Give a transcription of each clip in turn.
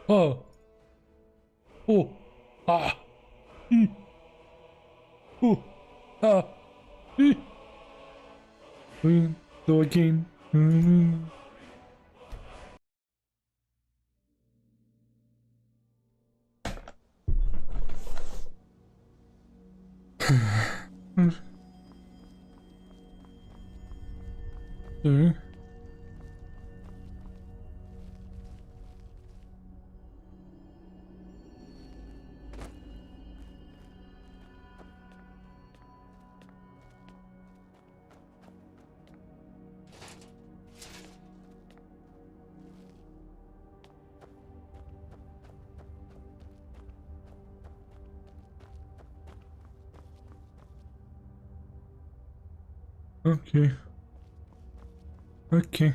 Oh. Oh. Ah. Oh. Ah. Go again. Okay. Okay.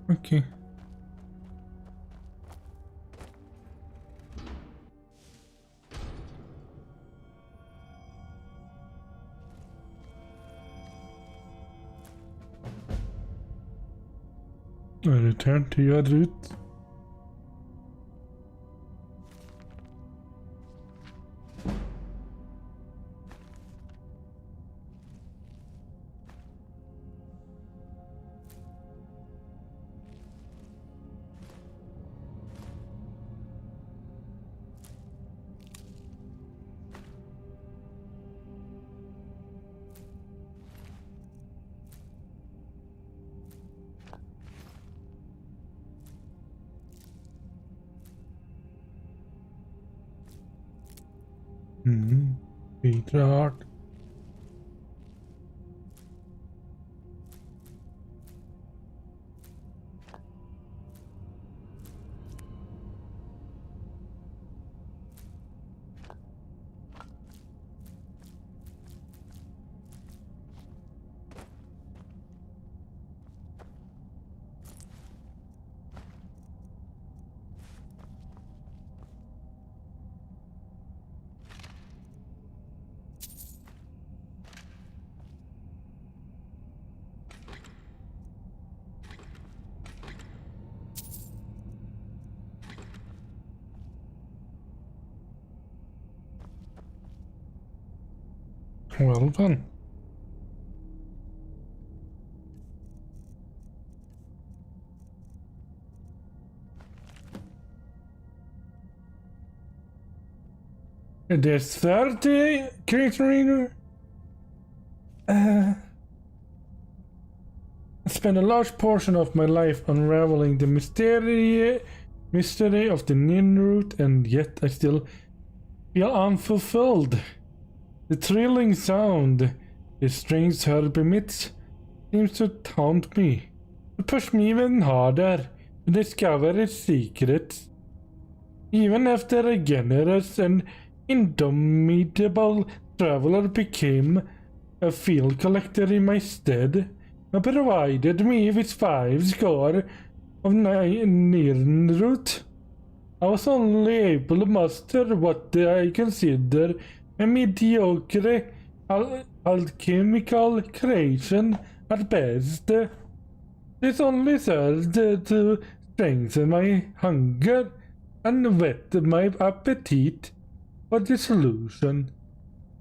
Okay. Return to your roots. Peter Hart. Well done. There's 30 catering. I spent a large portion of my life unraveling the mystery of the Nin route, and yet I still feel unfulfilled. The thrilling sound the strange herb emits seems to taunt me, to push me even harder to discover its secrets. Even after a generous and indomitable traveler became a field collector in my stead, and provided me with 5 score of Nirnroot, I was only able to master what I consider a mediocre alchemical creation at best. This only served to strengthen my hunger and whet my appetite for the solution.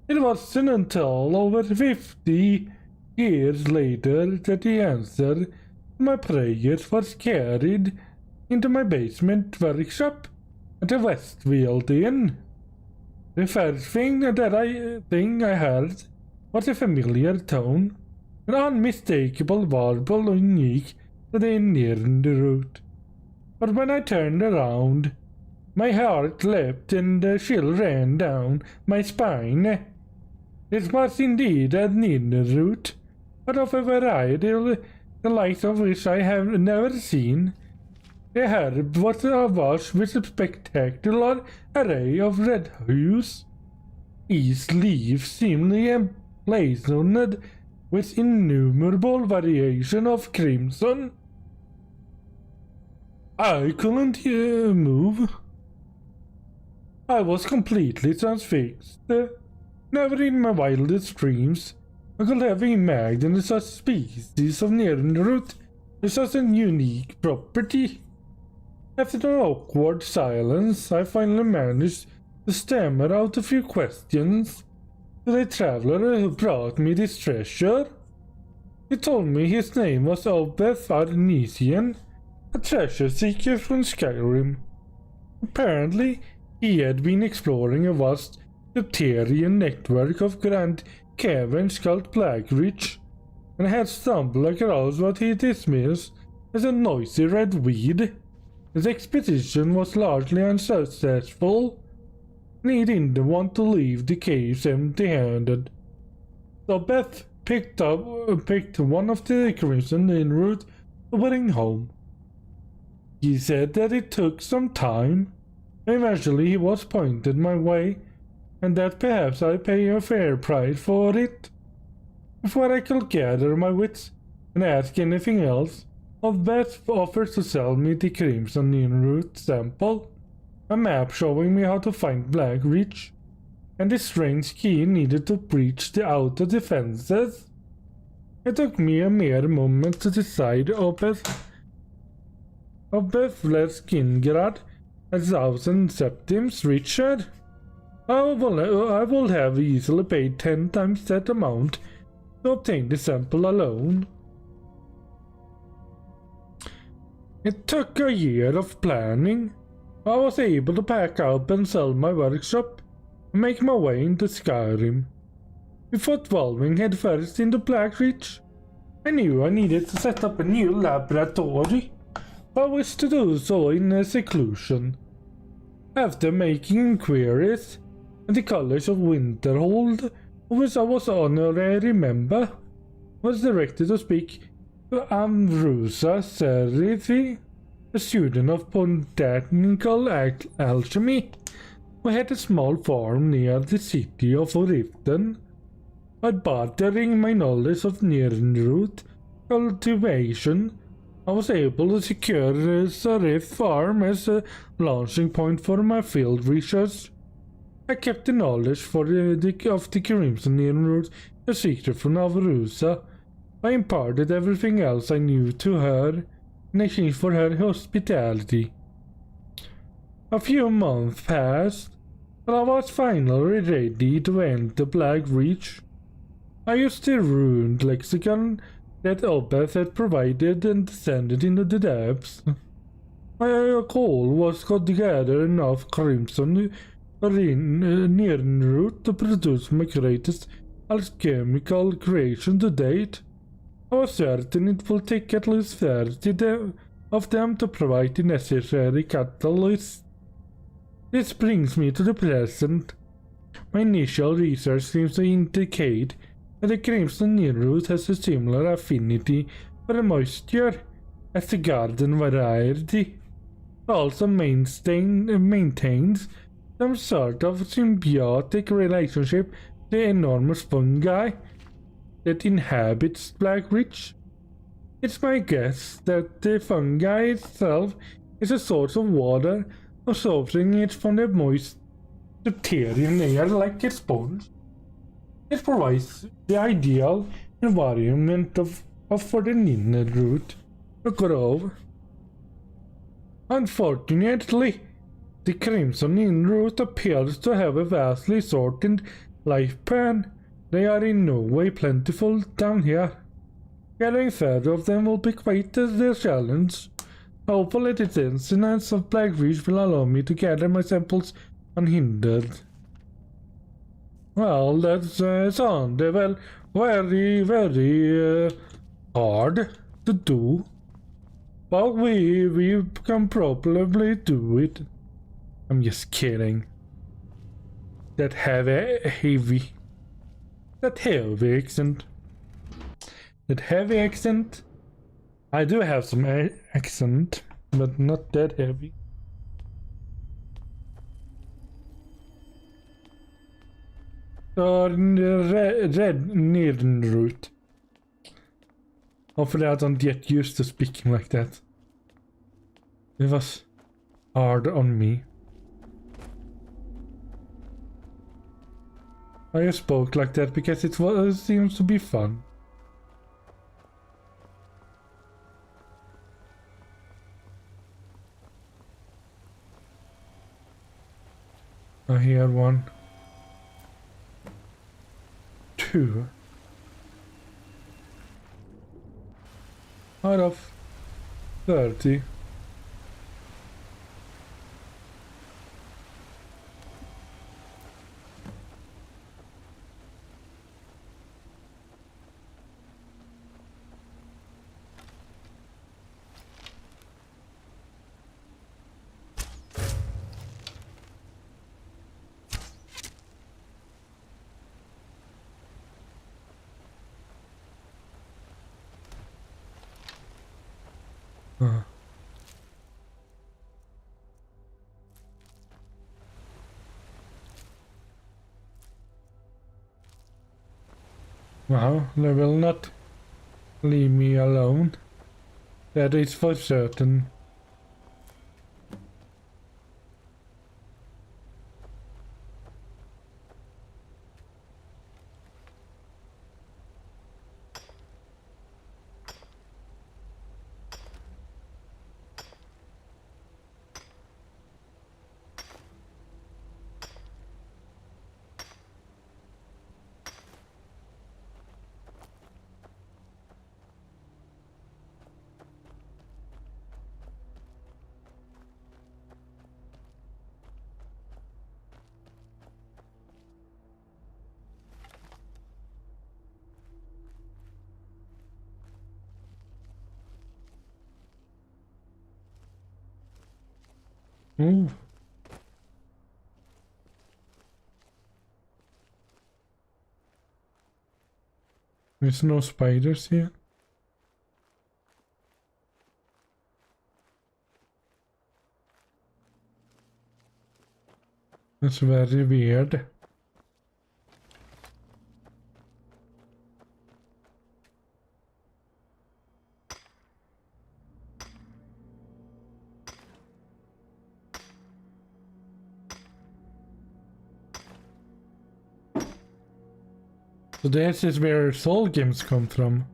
It wasn't until over 50 years later that the answer to my prayers was carried into my basement workshop at the Westfield Inn. The first thing I heard was a familiar tone, an unmistakable warble unique to the Indian route. But when I turned around, my heart leapt and a chill ran down my spine. It was indeed a Indian route, but of a variety the likes of which I have never seen. The herb was awash with a spectacular array of red hues, each leaf seemingly emblazoned with innumerable variation of crimson. I couldn't move. I was completely transfixed. Never in my wildest dreams I could have imagined such species of Nirnroot with such a unique property. After an awkward silence, I finally managed to stammer out a few questions to the traveler who brought me this treasure. He told me his name was Obeth Arnesian, a treasure seeker from Skyrim. Apparently, he had been exploring a vast subterranean network of grand caverns called Blackreach, and had stumbled across what he dismissed as a noisy red weed. His expedition was largely unsuccessful, and he didn't want to leave the caves empty-handed. So Beth picked one of the Crimson en route to bring home. He said that it took some time. Eventually he was pointed my way, and that perhaps I pay a fair price for it. Before I could gather my wits and ask anything else, Beth offers to sell me the Crimson en route sample, a map showing me how to find Blackreach, and the strange key needed to breach the outer defenses. It took me a mere moment to decide Beth less Kingrad, 1,000 septims, Richard. I will have easily paid 10 times that amount to obtain the sample alone. It took a year of planning. I was able to pack up and sell my workshop and make my way into Skyrim. Before delving headfirst into Blackreach, I knew I needed to set up a new laboratory, but I wished to do so in seclusion. After making inquiries at the College of Winterhold, of which I was honorary member, I was directed to speak to Amrusa Serithi, a student of botanical alchemy, who had a small farm near the city of Riften. By bartering my knowledge of Nirnroot cultivation, I was able to secure Sarith farm as a launching point for my field research. I kept the knowledge of the Crimson Nirnroot a secret from Amrusa. I imparted everything else I knew to her in exchange for her hospitality. A few months passed, but I was finally ready to enter Blackreach. I used the ruined lexicon that Obeth had provided and descended into the depths. My goal was to gather enough Crimson Nirnroot to produce my greatest alchemical creation to date. I was certain it will take at least 30 of them to provide the necessary catalyst. This brings me to the present. My initial research seems to indicate that the Crimson Nirnroot has a similar affinity for moisture as the garden variety. It also maintains some sort of symbiotic relationship with the enormous fungi that inhabits Blackreach. It's my guess that the fungi itself is a source of water, absorbing it from the moist subterranean air like a sponge. It provides the ideal environment for the Nirnroot to grow. Unfortunately, the Crimson Nirnroot appears to have a vastly shortened lifespan. They are in no way plentiful down here. Gathering 30 of them will be quite a challenge. Hopefully the incidents of Blackreach will allow me to gather my samples unhindered. Well, that's sounded very hard to do. But we can probably do it. I'm just kidding. That heavy accent. That heavy accent. I do have some accent, but not that heavy. Red Nirnroot. Hopefully I don't get used to speaking like that. It was hard on me. I just spoke like that because it seems to be fun. I hear one. Two. Out of 30. Well, they will not leave me alone. That is for certain. Ooh. There's no spiders here. That's very weird. So this is where soul games come from.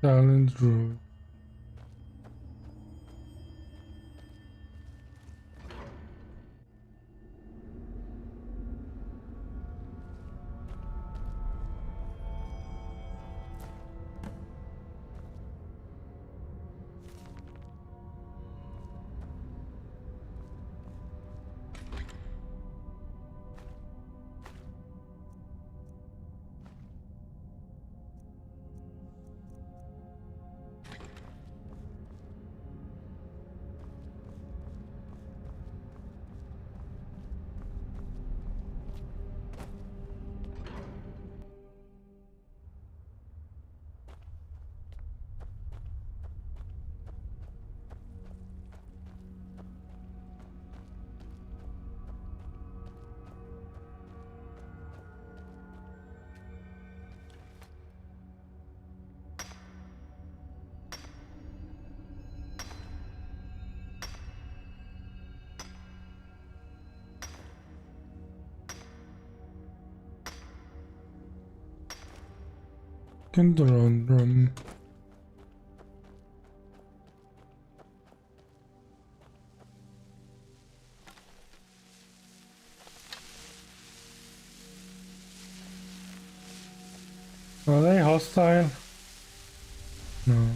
Silent Road. conundrum. Are they hostile? No,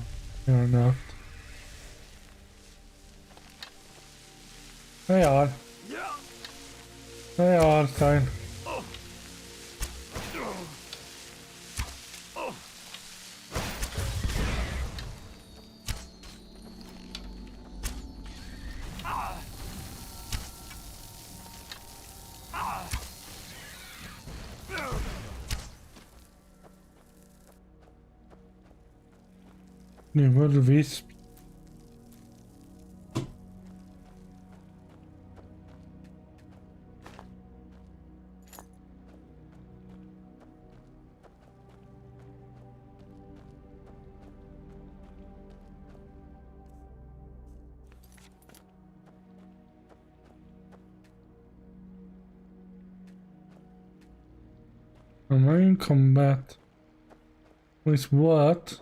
they're not. They are. They are hostile. Never wisp. Am I in combat? With what?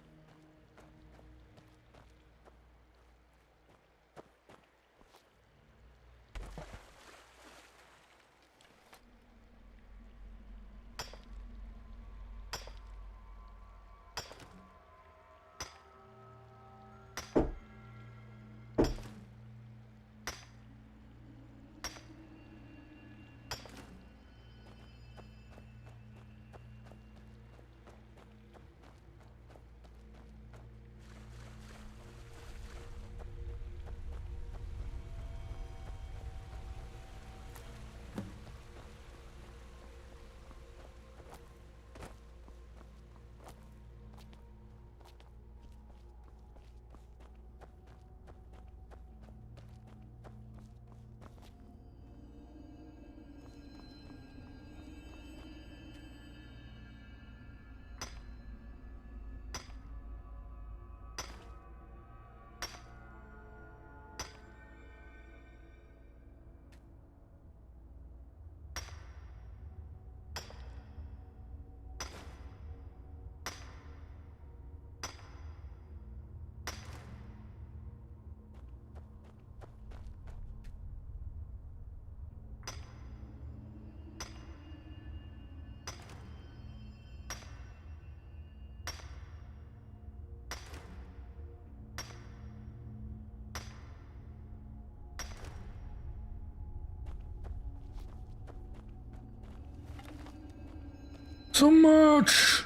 So much!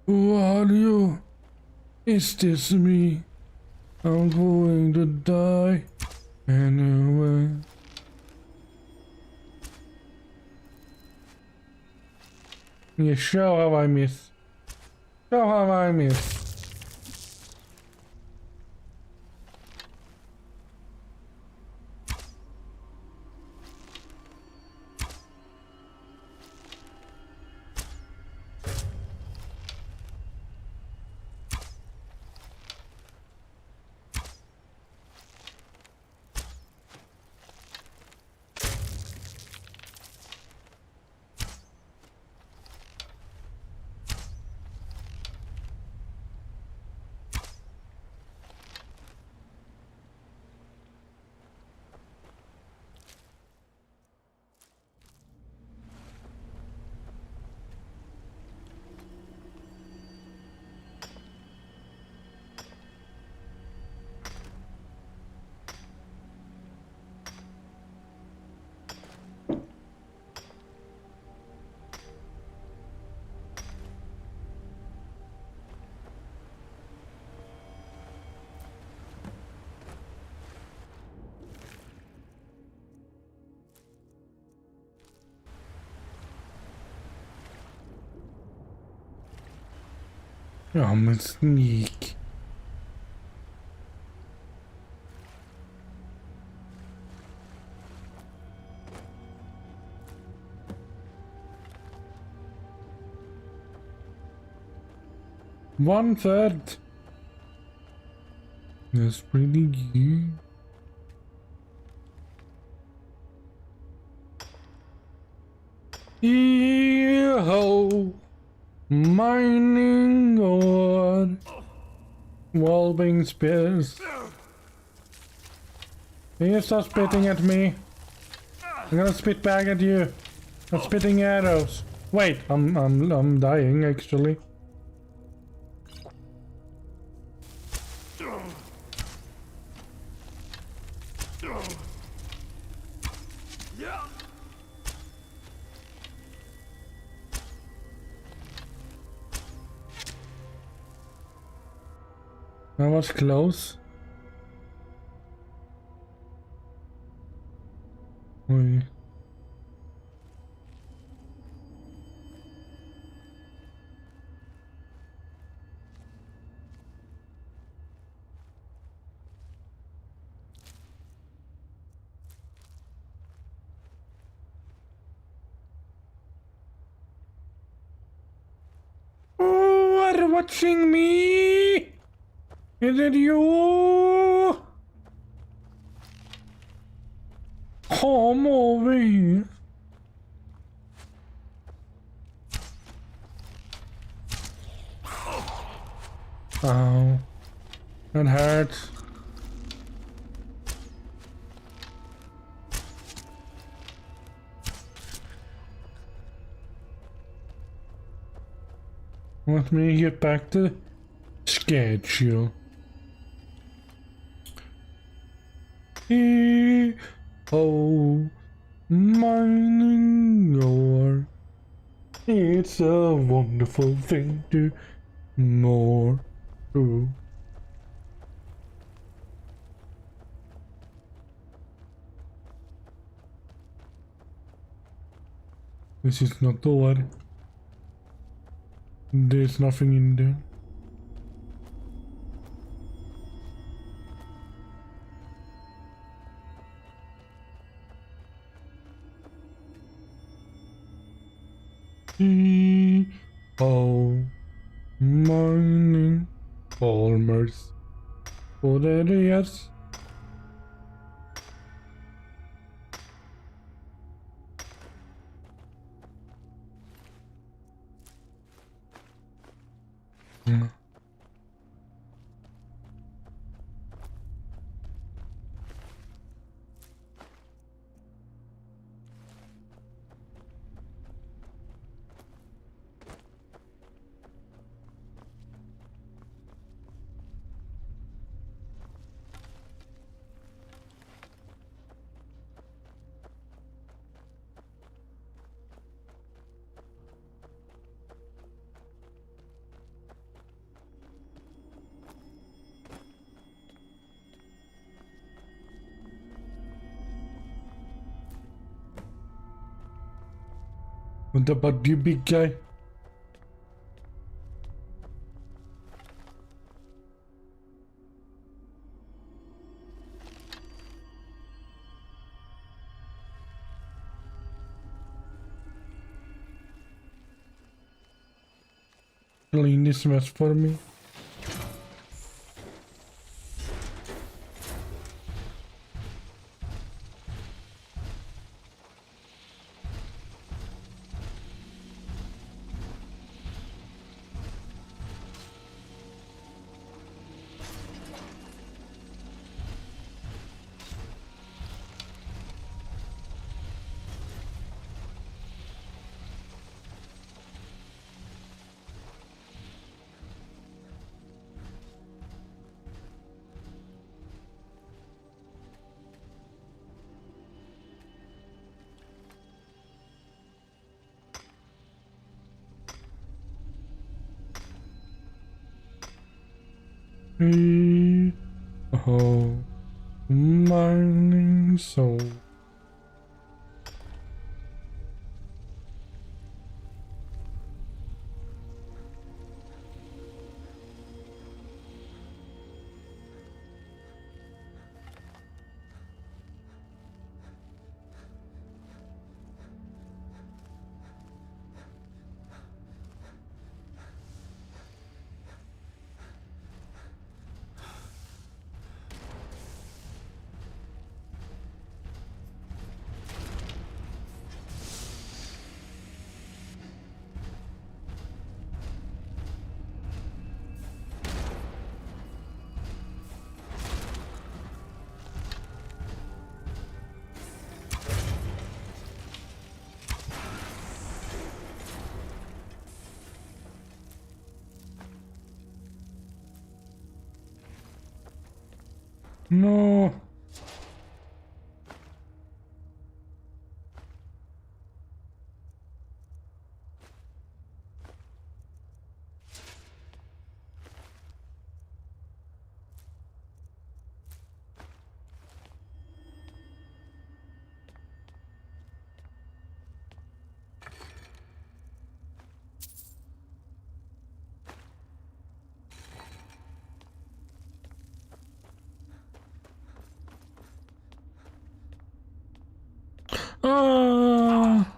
Who are you? Is this me? I'm going to die anyway. Yeah, show how I miss. Show how I miss. I'm a sneak. 1/3. That's pretty good. Yo, mining ore. Wallbing spears. You stop spitting at me. I'm gonna spit back at you. I'm spitting arrows. Wait, I'm dying actually. That was close. Oi. Oh, are watching me? Is it you? Come over here. Ow. That hurts. Let me get back to schedule. Oh, mining ore. It's a wonderful thing to more do. This is not the one. There's nothing in there. Oh, mining Palmers. For the years. What about you, big guy? Clean this mess for me. Oh, mining soul. No. Ah.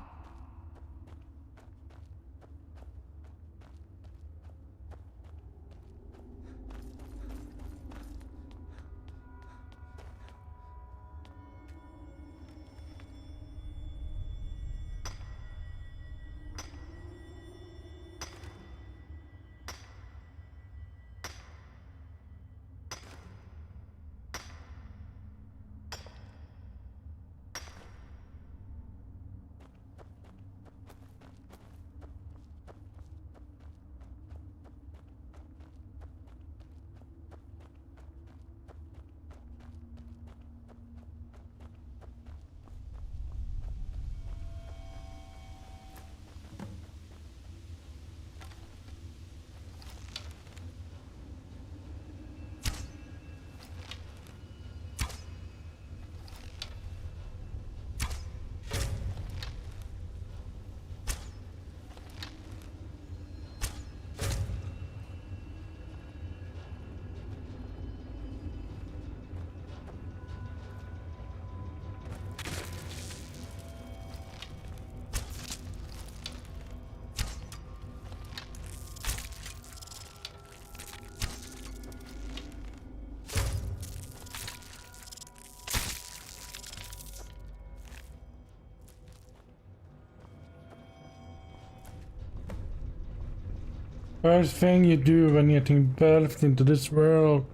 First thing you do when getting birthed into this world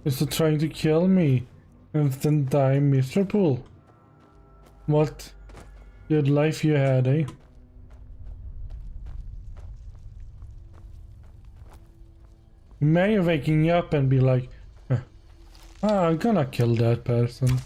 is to try to kill me and then die miserable. What good life you had, eh? You may waking up and be like, I'm gonna kill that person.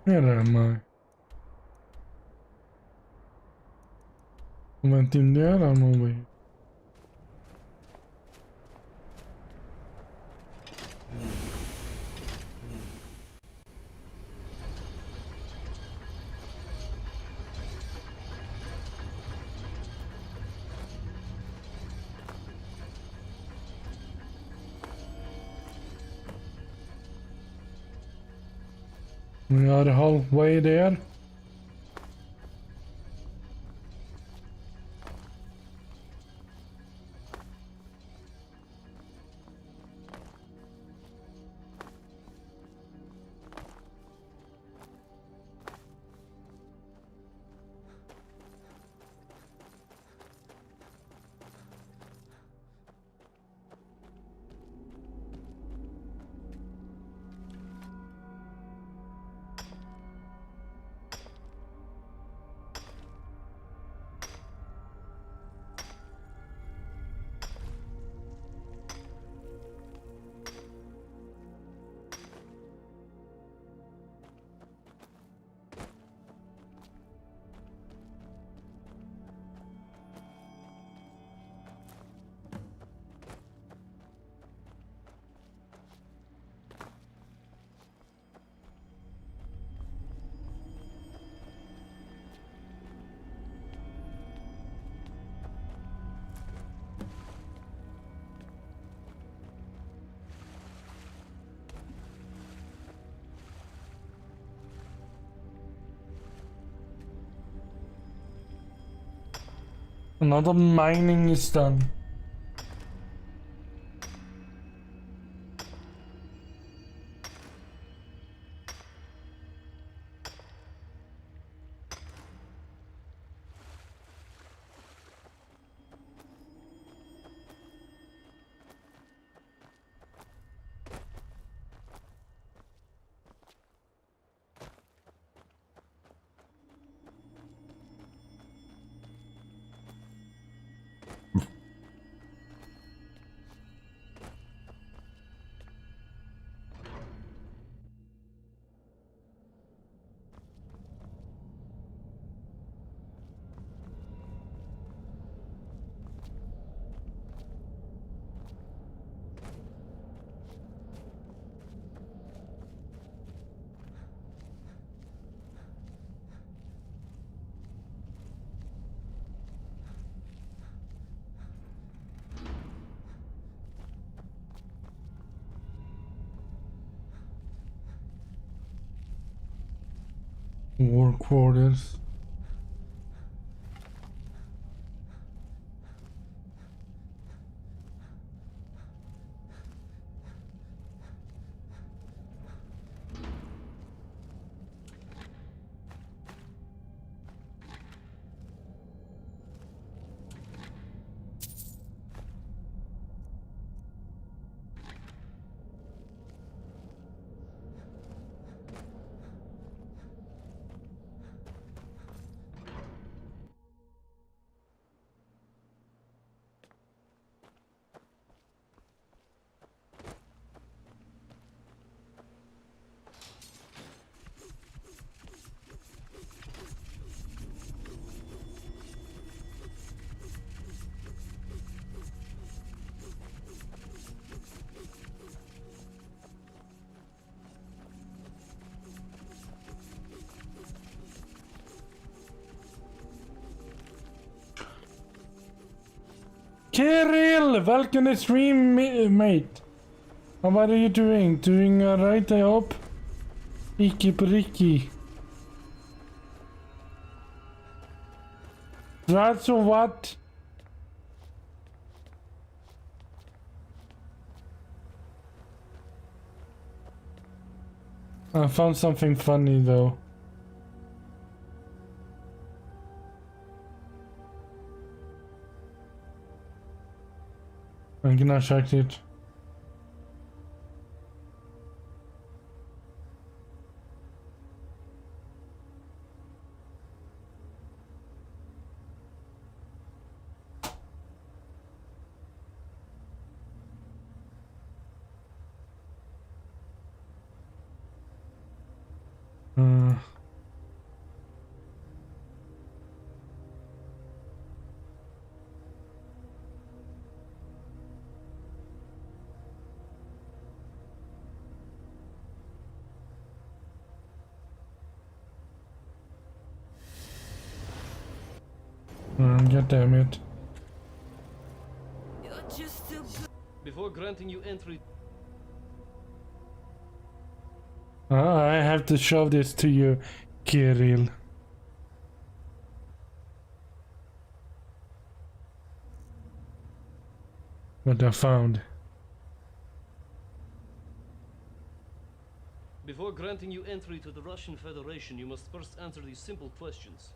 Where am I? I went in there, I'm over here. We are halfway there. Another mining is done. War quarters. Kirill, welcome to stream, mate. What are you doing? Doing alright, I hope? Icky bricky. That's what? I found something funny though. I'm gonna check it. God damn it. Before granting you entry, I have to show this to you, Kirill. What I found. before granting you entry to the Russian Federation, you must first answer these simple questions.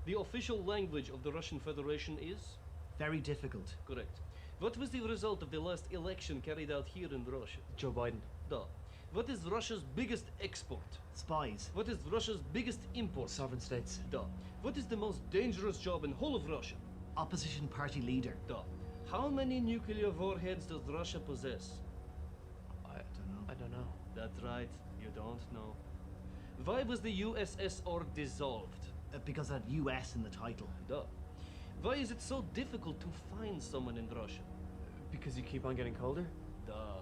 The official language of the Russian Federation is? Very difficult. Correct. What was the result of the last election carried out here in Russia? Joe Biden. Da. What is Russia's biggest export? Spies. What is Russia's biggest import? Sovereign states. Da. What is the most dangerous job in whole of Russia? Opposition party leader. Da. How many nuclear warheads does Russia possess? I don't know. That's right, you don't know. Why was the USSR dissolved? Because that US in the title. Da. Why is it so difficult to find someone in Russia? Because you keep on getting colder? Da.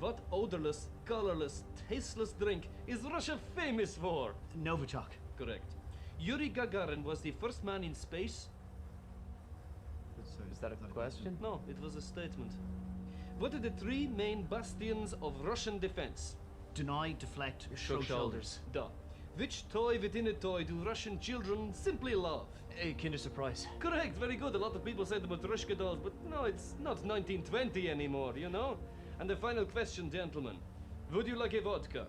What odorless, colorless, tasteless drink is Russia famous for? Novichok. Correct. Yuri Gagarin was the first man in space? Is that a question? No, it was a statement. What are the three main bastions of Russian defense? Deny, deflect, Shrug shoulders. Da. Which toy within a toy do Russian children simply love? A Kinder Surprise. Correct, very good. A lot of people say the Matryoshka dolls, but no, it's not 1920 anymore, you know? And the final question, gentlemen. Would you like a vodka?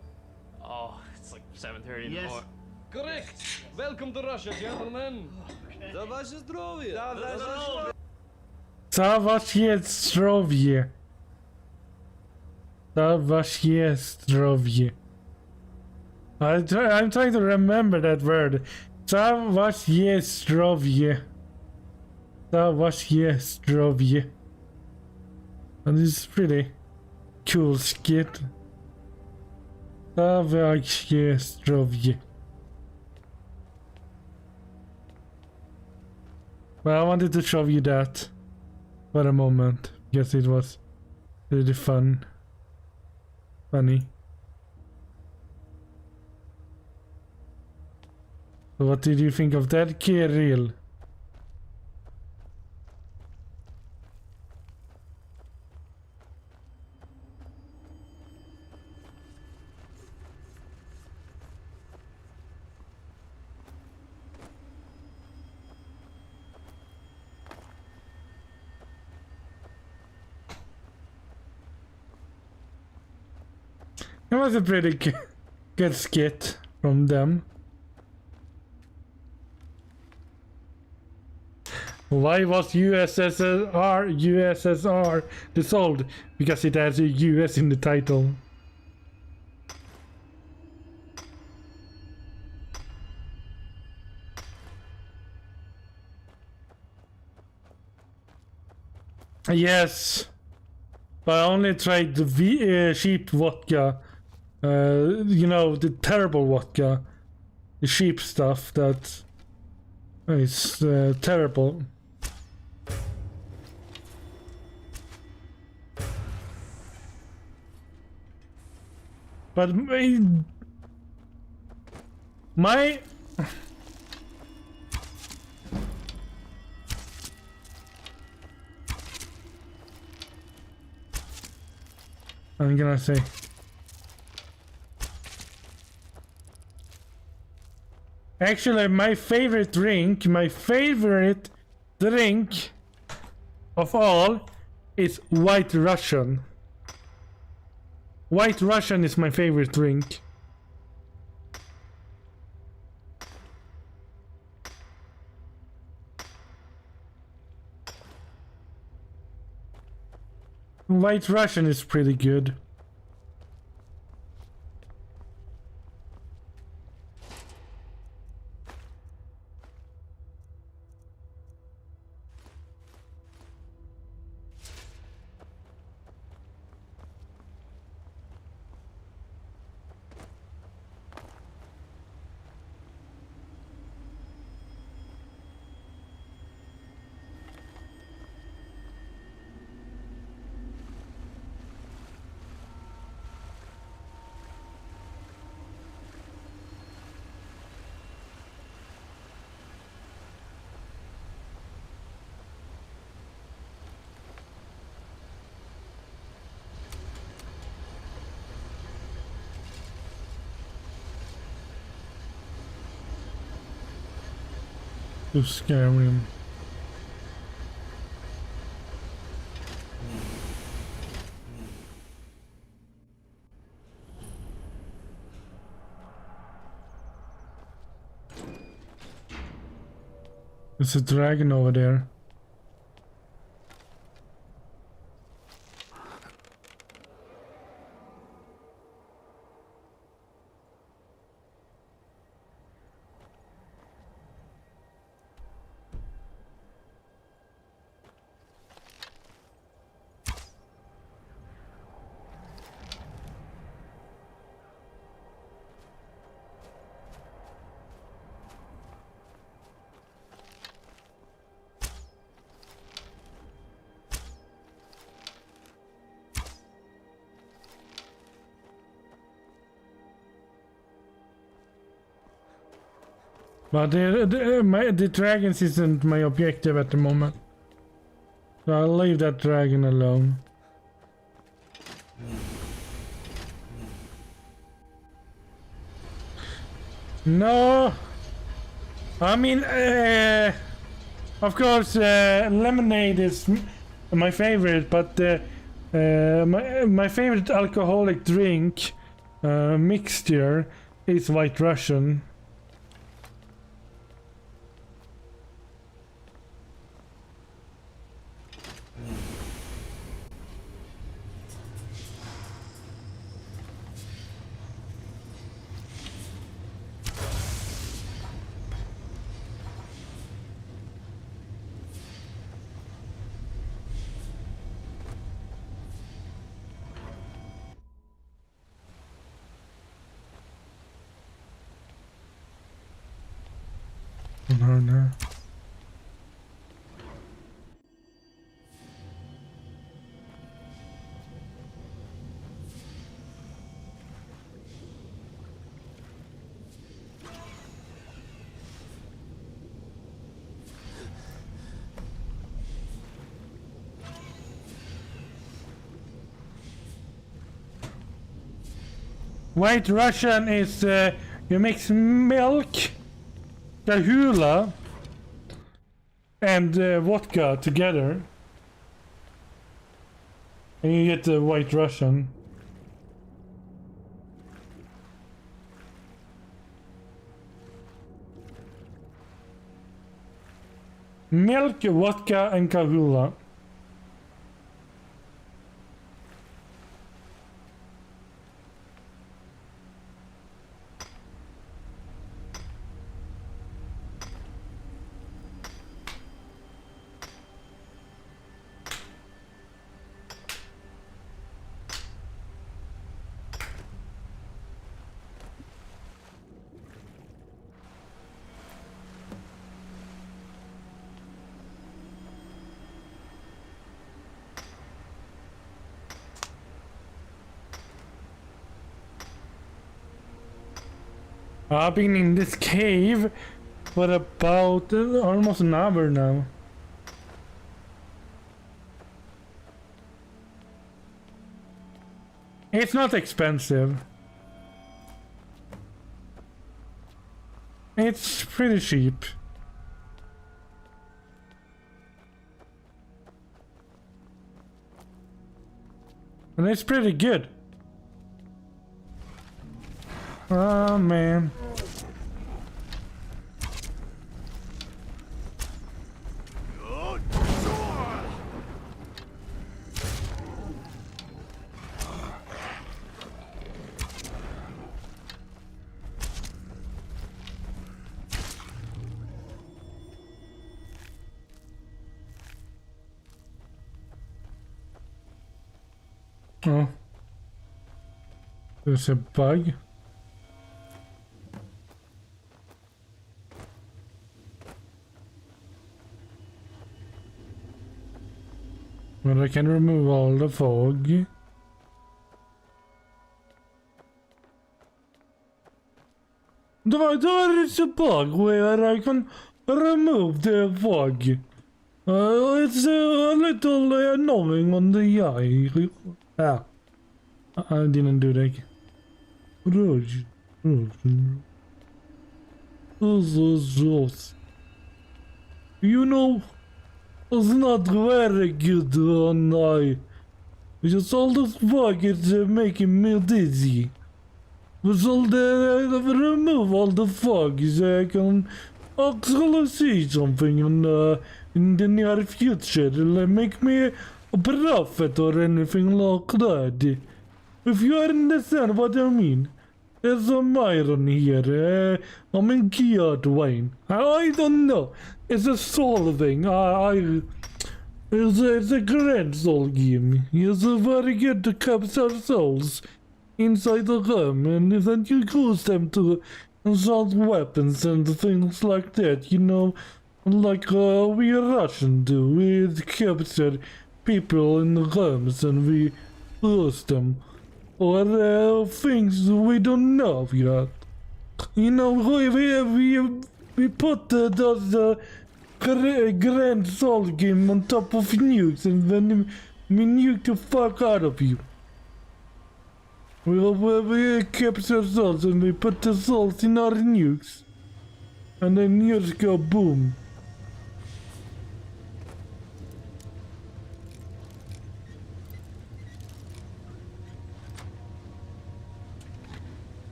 Oh, it's like 7:30 in the Yes. morning. Correct! Welcome to Russia, gentlemen! Za wasze zdrowie! Za wasze zdrowie. Za wasze zdrowie. I'm trying to remember that word. Za wasze zdrowie. Za wasze zdrowie. And this is pretty cool skit. Za wasze zdrowie. Well, I wanted to show you that for a moment because it was really funny. So what did you think of that, Kirill? It was a pretty good skit from them. Why was USSR dissolved? Because it has a US in the title. Yes, but I only tried the cheap vodka. You know, the terrible vodka, the cheap stuff that is terrible. But my I'm gonna say actually my favorite drink of all is White Russian. White Russian is my favorite drink. White Russian is pretty good. To Skyrim. There's a dragon over there. But the dragons isn't my objective at the moment. So I'll leave that dragon alone. No! I mean, of course, lemonade is my favorite, but my favorite alcoholic drink mixture is White Russian. No, no. White Russian is you mix milk, kahula, and vodka together, and you get the White Russian. Milk, vodka, and kahula. I've been in this cave for about almost an hour now. It's not expensive. It's pretty cheap. And it's pretty good. Oh man. Oh. There's a bug. But I can remove all the fog. There is a bug where I can remove the fog. It's a little annoying on the eye. Ah, I didn't do that. You know, it's not very good on eye. Just all the fog is making me dizzy. But all the remove all the fog so I can actually see something in the near future. Like make me a prophet or anything like that. If you understand what I mean. There's some iron here. I'm in Kiat Wayne. I don't know. It's a soul thing. It's a grand soul game. It's a very good to capture souls inside the room, and then you use them to assault weapons and things like that. You know, like we Russians do. We capture people in the rooms and we lose them. Or things we don't know yet. You know, we put those grand soul game on top of nukes, and then we nuke the fuck out of you. We capture souls and we put the souls in our nukes. and then you just go boom.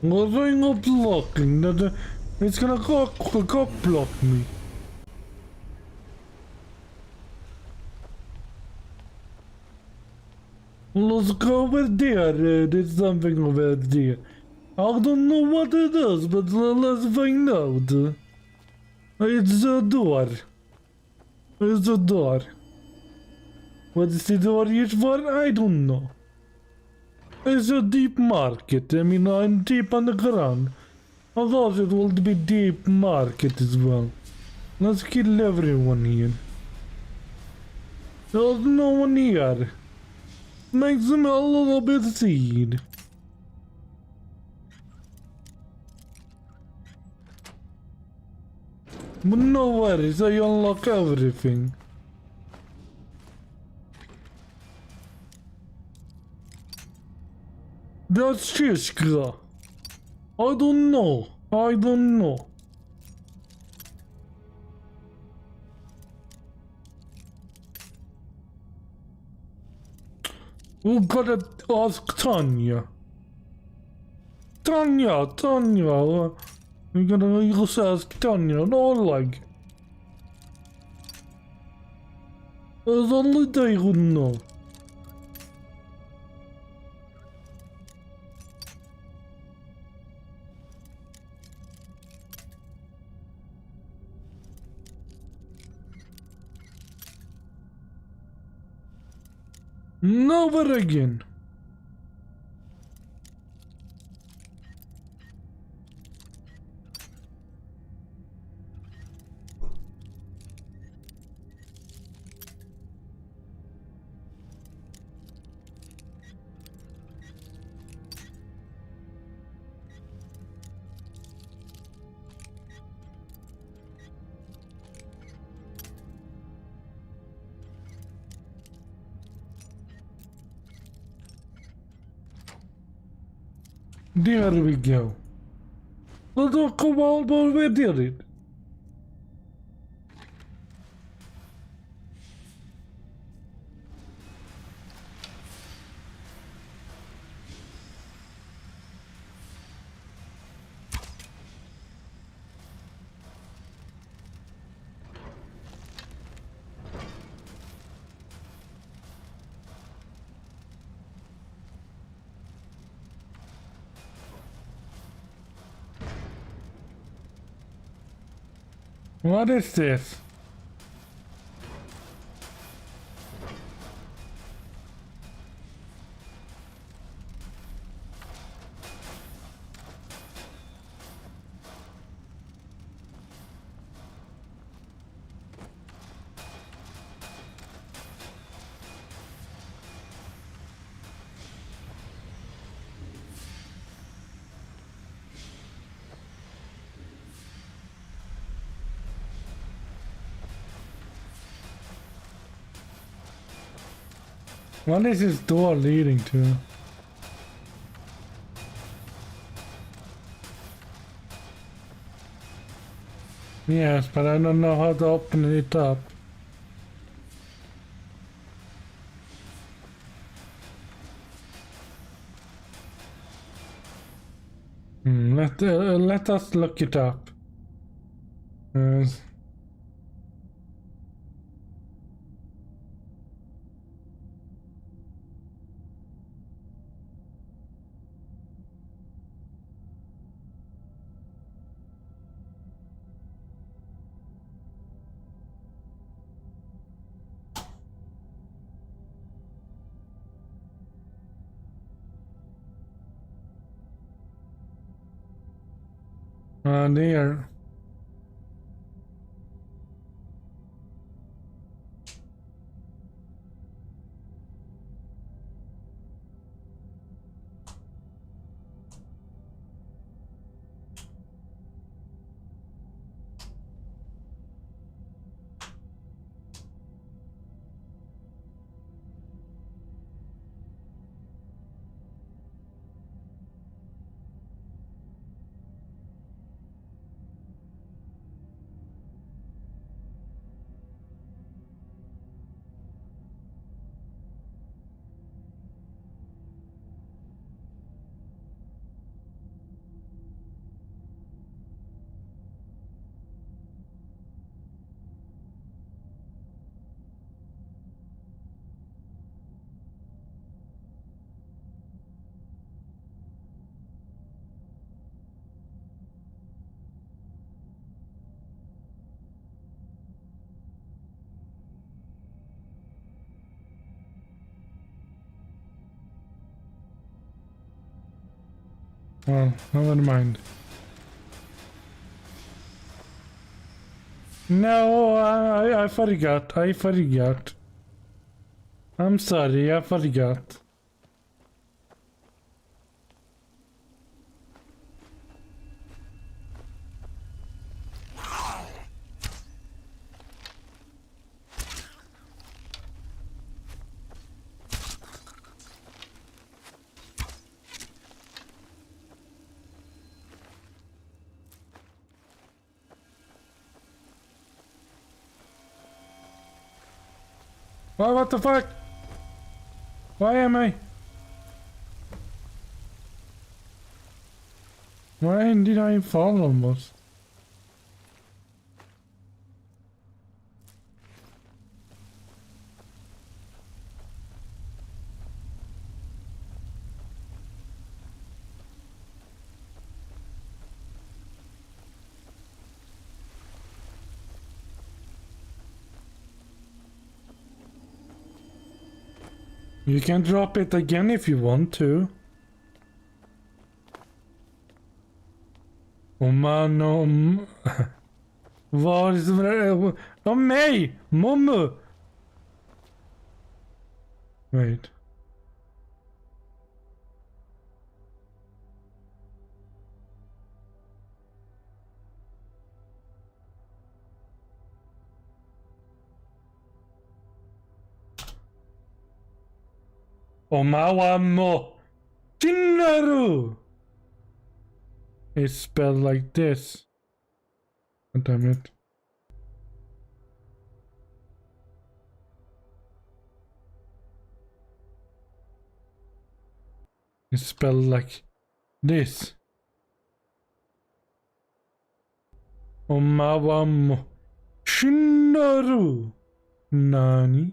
Well, I'm not blocking. It's gonna cock block me. Let's go over there. There's something over there. I don't know what it is, but let's find out. It's a door. It's a door. What's the door used for? I don't know. It's a deep market. I mean, I'm deep on the ground. I thought it would be deep market as well. Let's kill everyone here. There's no one here. Makes them a little bit sad. But no worries, I unlock everything. That's Shishka. I don't know. I don't know. We gotta ask Tanya. Tanya. We're gonna just ask Tanya. No, like. There's only they who know. Never again. There we go. Let's talk about what we did it. What is this? What is this door leading to? Yes, but I don't know how to open it up. Let us look it up. There. Well, never mind. No, I forgot. I forgot. I'm sorry, I forgot. Oh, what the fuck? Why am I? Why did I fall almost? You can drop it again if you want to. Oh man, var är det? Mig! Mommo! Wait. Omawamo! Chinaru! It's spelled like this. God damn it. It's spelled like this. Omawamo. Chinaru! Nani?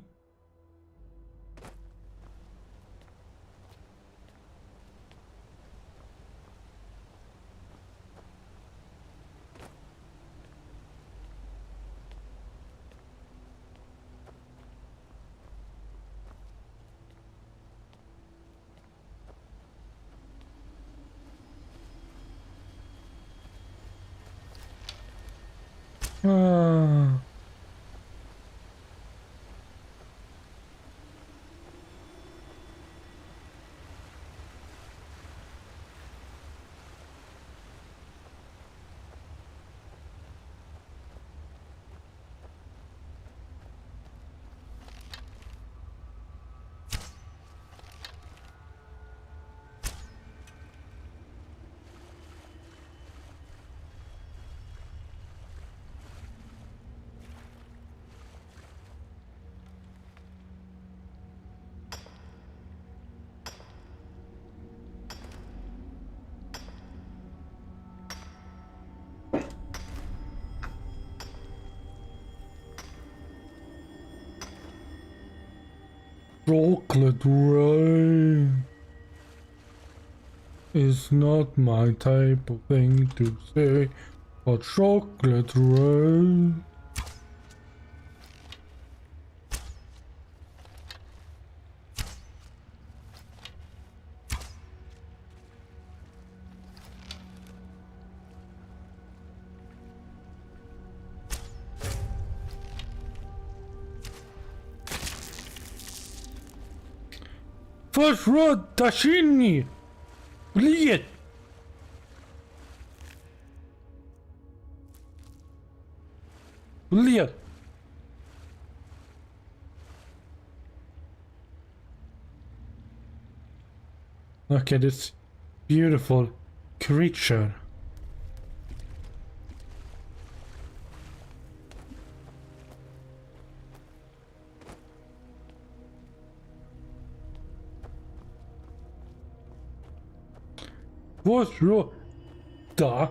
Ah. Chocolate rain is not my type of thing to say, but chocolate rain. First road, Tashini! Lead! Lead! Look at this beautiful creature. What's wrong? Da.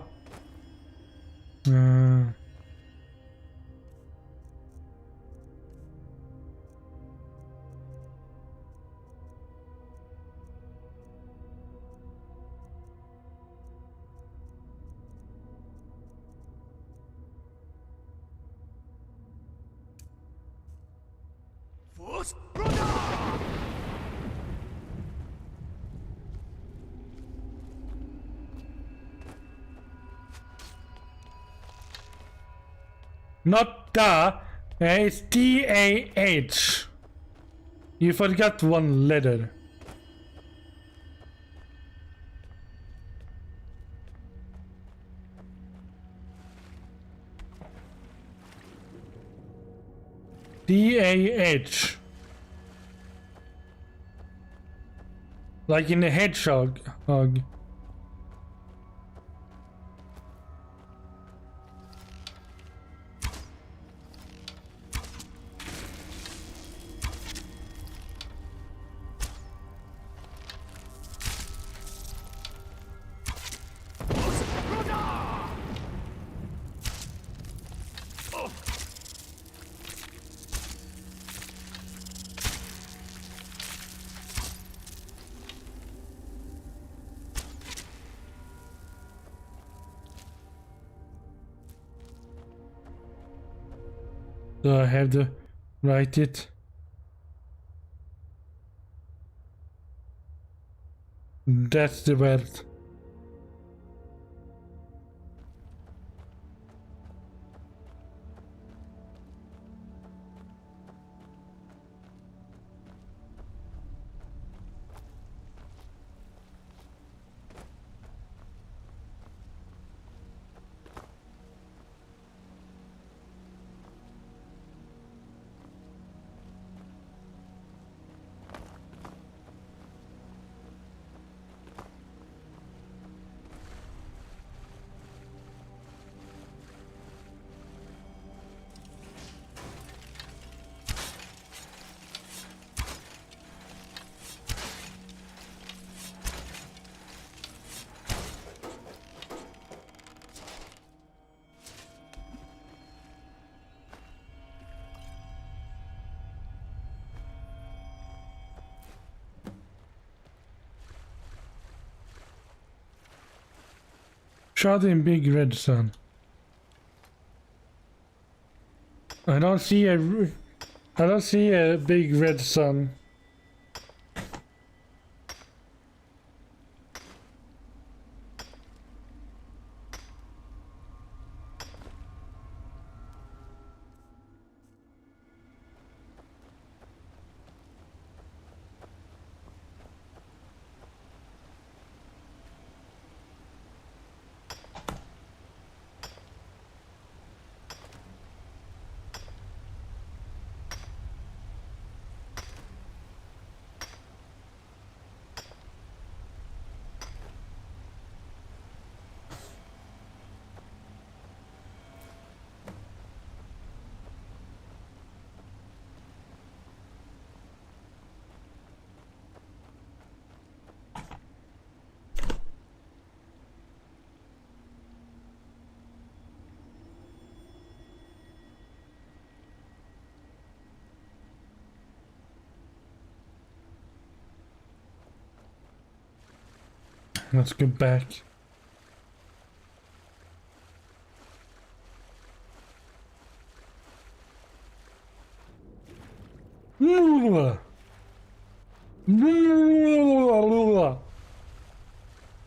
Not da. It's D-A-H. You forgot one letter. D-A-H. Like in a hedgehog. Hog. So I have to write it. That's the word. Shot in big red sun. I don't see a big red sun. Let's go back.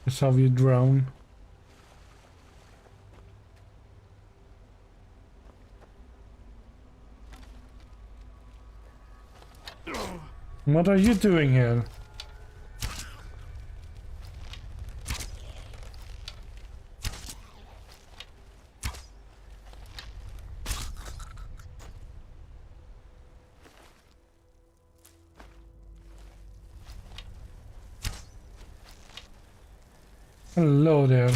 That's how you drown. What are you doing here? Hello there.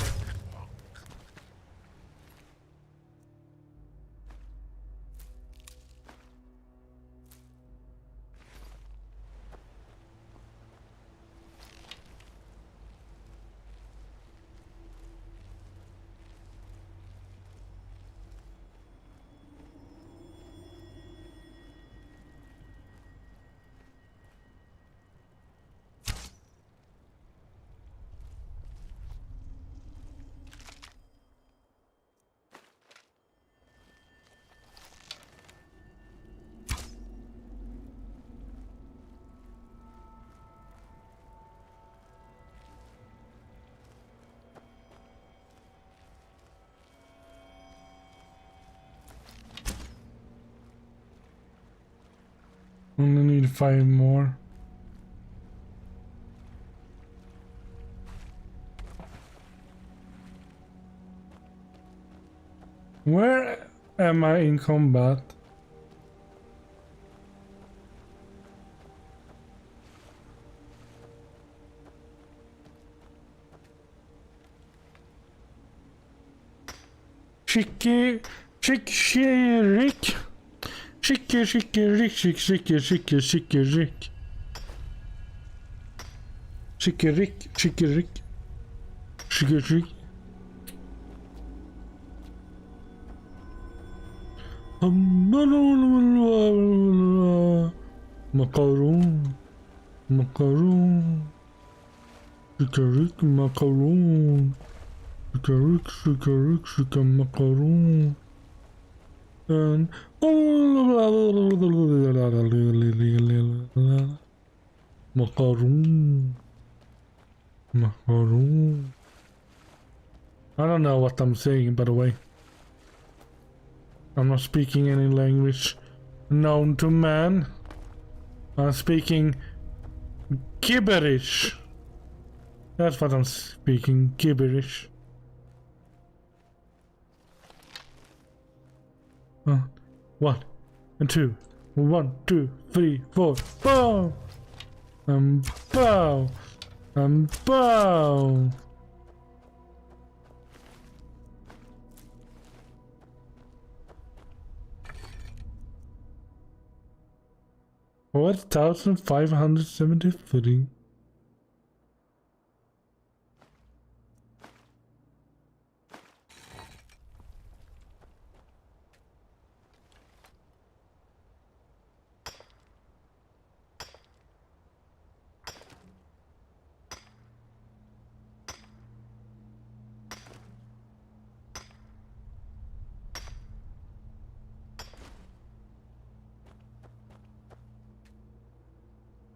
Only need 5 more. Where am I in combat? Rick. Rick. Macaron. Macaron. Macaron. Macaron. And macaron. Macaron. I don't know what I'm saying, by the way. I'm not speaking any language known to man. I'm speaking gibberish. That's what I'm speaking, gibberish. 1 and 2. 1, 2, 3, 4. Bow! Bow! Bow! $4,573.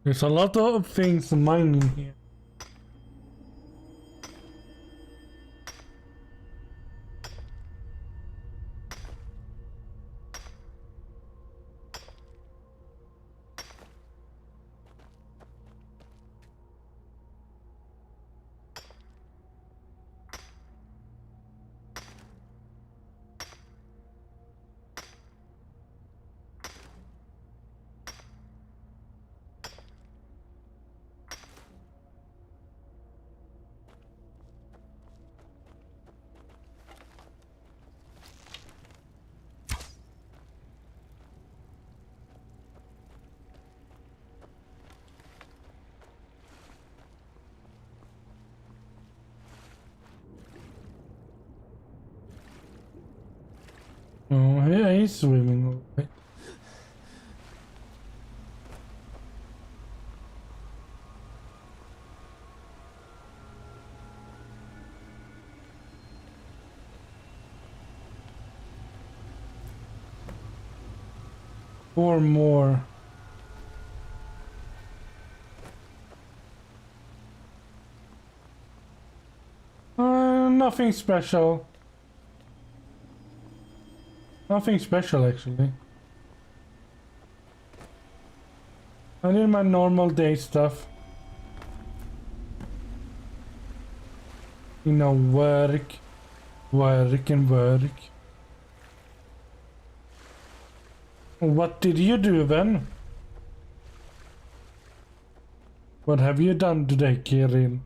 There's a lot of things mining here. Oh, yeah, he's swimming away. Four more. Nothing special. Nothing special, actually. I did my normal day stuff. You know, work. Work and work. What did you do then? What have you done today, Kirill?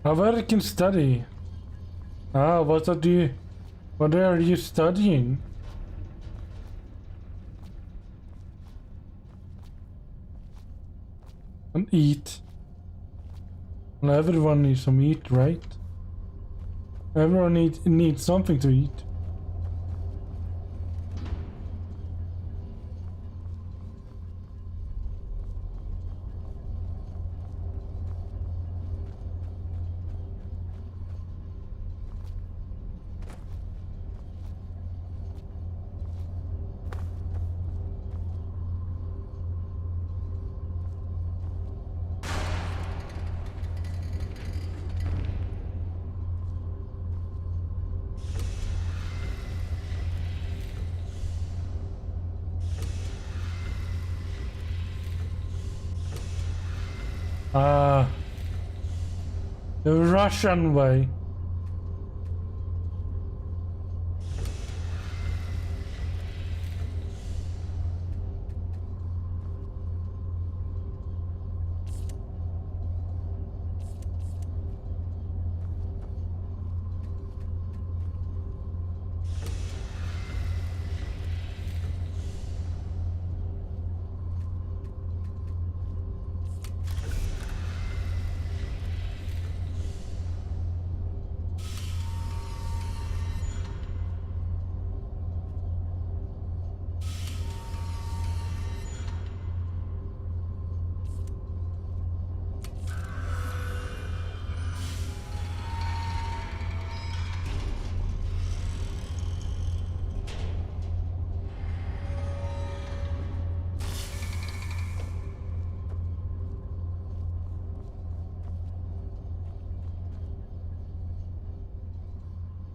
I work and study. Ah, what do you What are you studying? And eat. Well, everyone needs some eat, right? Everyone needs something to eat. Ah, the Russian way.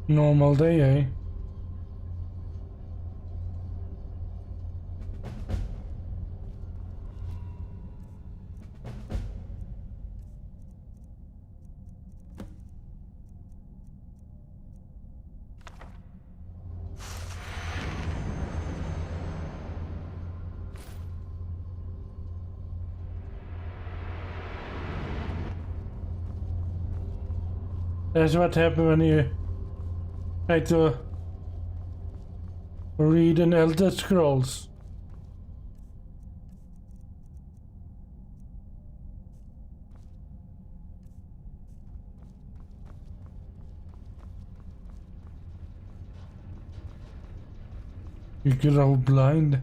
Normal day, eh? That's what happened when you try to read an Elder Scrolls. You get all blind.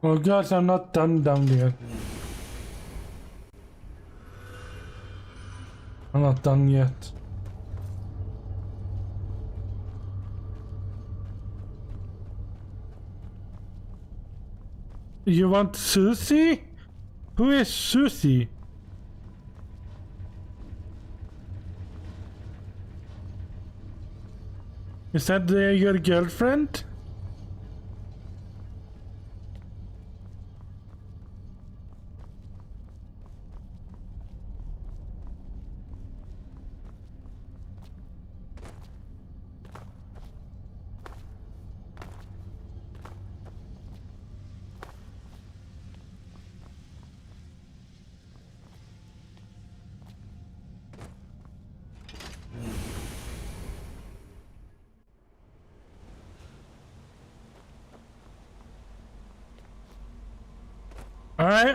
Oh gosh, I'm not done down there. I'm not done yet. You want Susie? Who is Susie? Is that your girlfriend?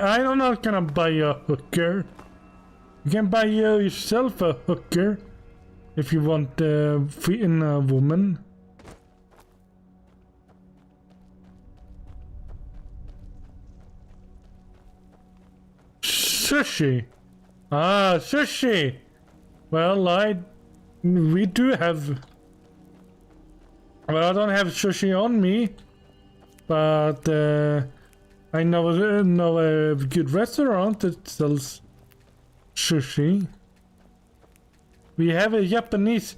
I'm not gonna buy you a hooker. You can buy yourself a hooker if you want in a woman. Sushi. Ah, sushi. Well, we do have. Well, I don't have sushi on me, but I know a good restaurant that sells sushi. We have a Japanese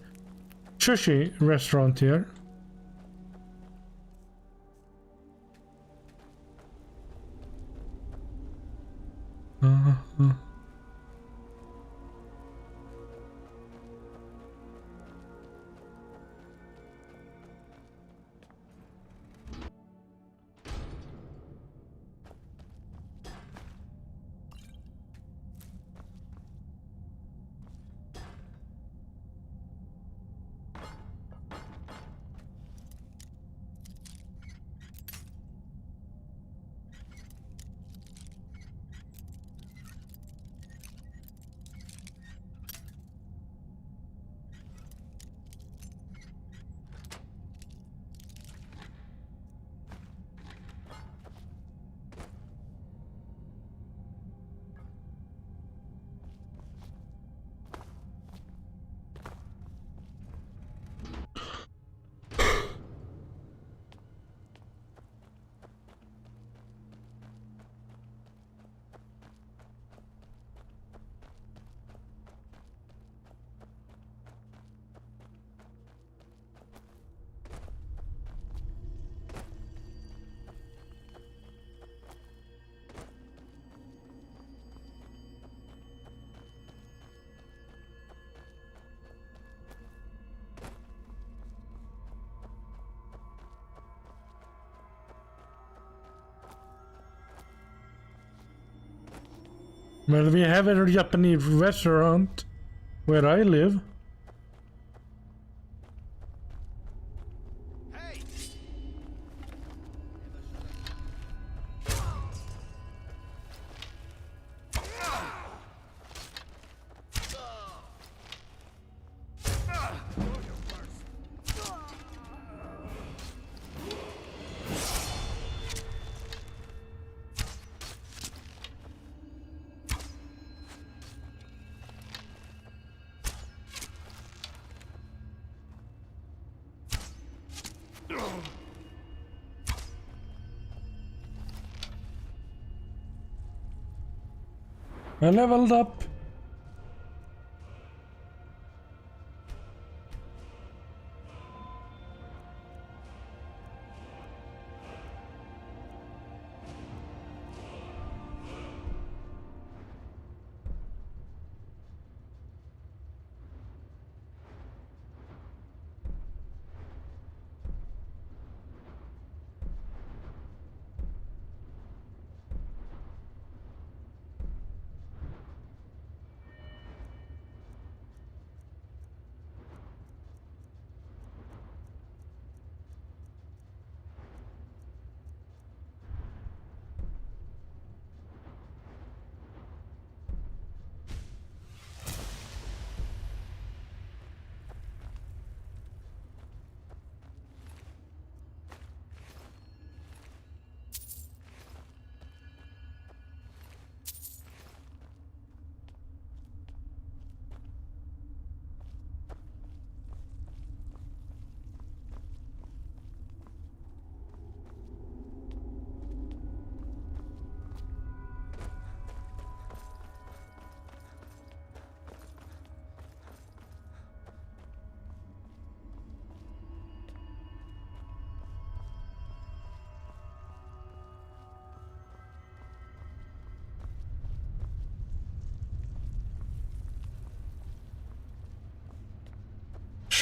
sushi restaurant here. Well, we have a Japanese restaurant where I live. I leveled up.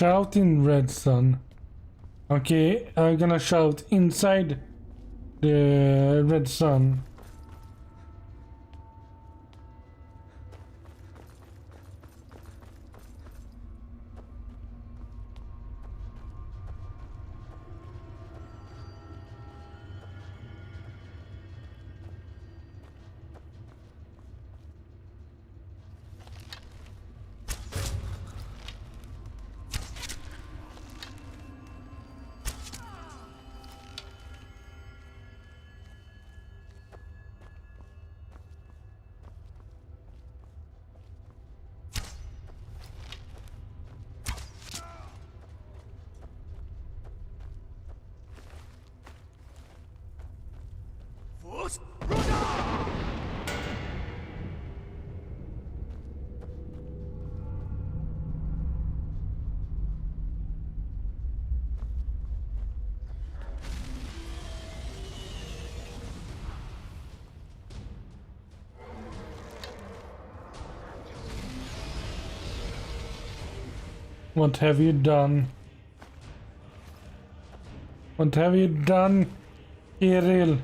Shout in red sun. Okay, I'm gonna shout inside the red sun. What have you done? What have you done, Kirill?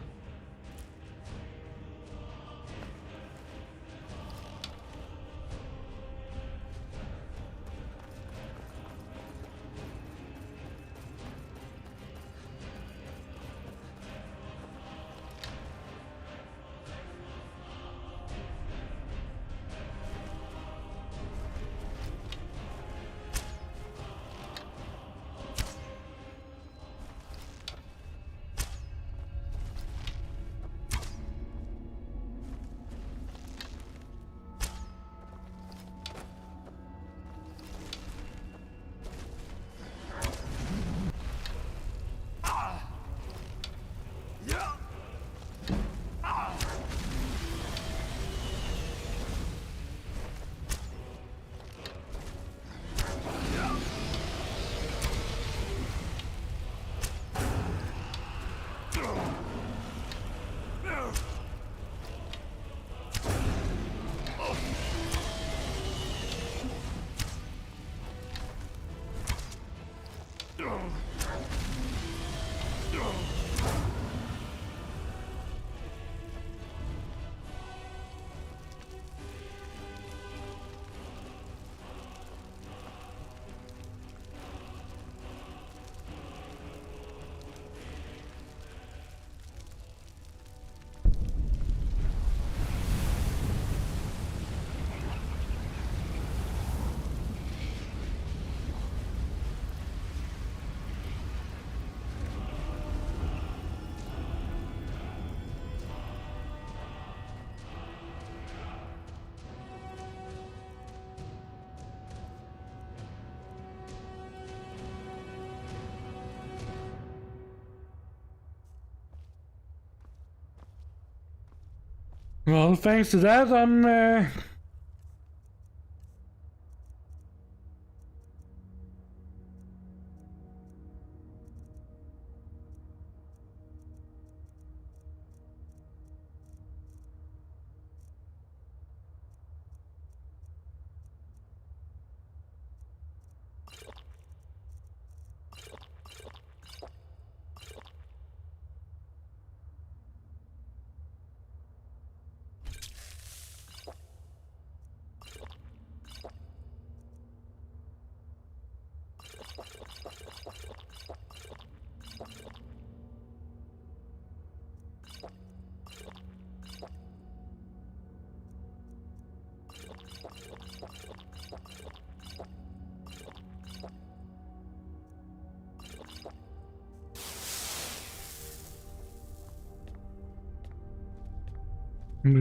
Well, thanks to that, I'm gonna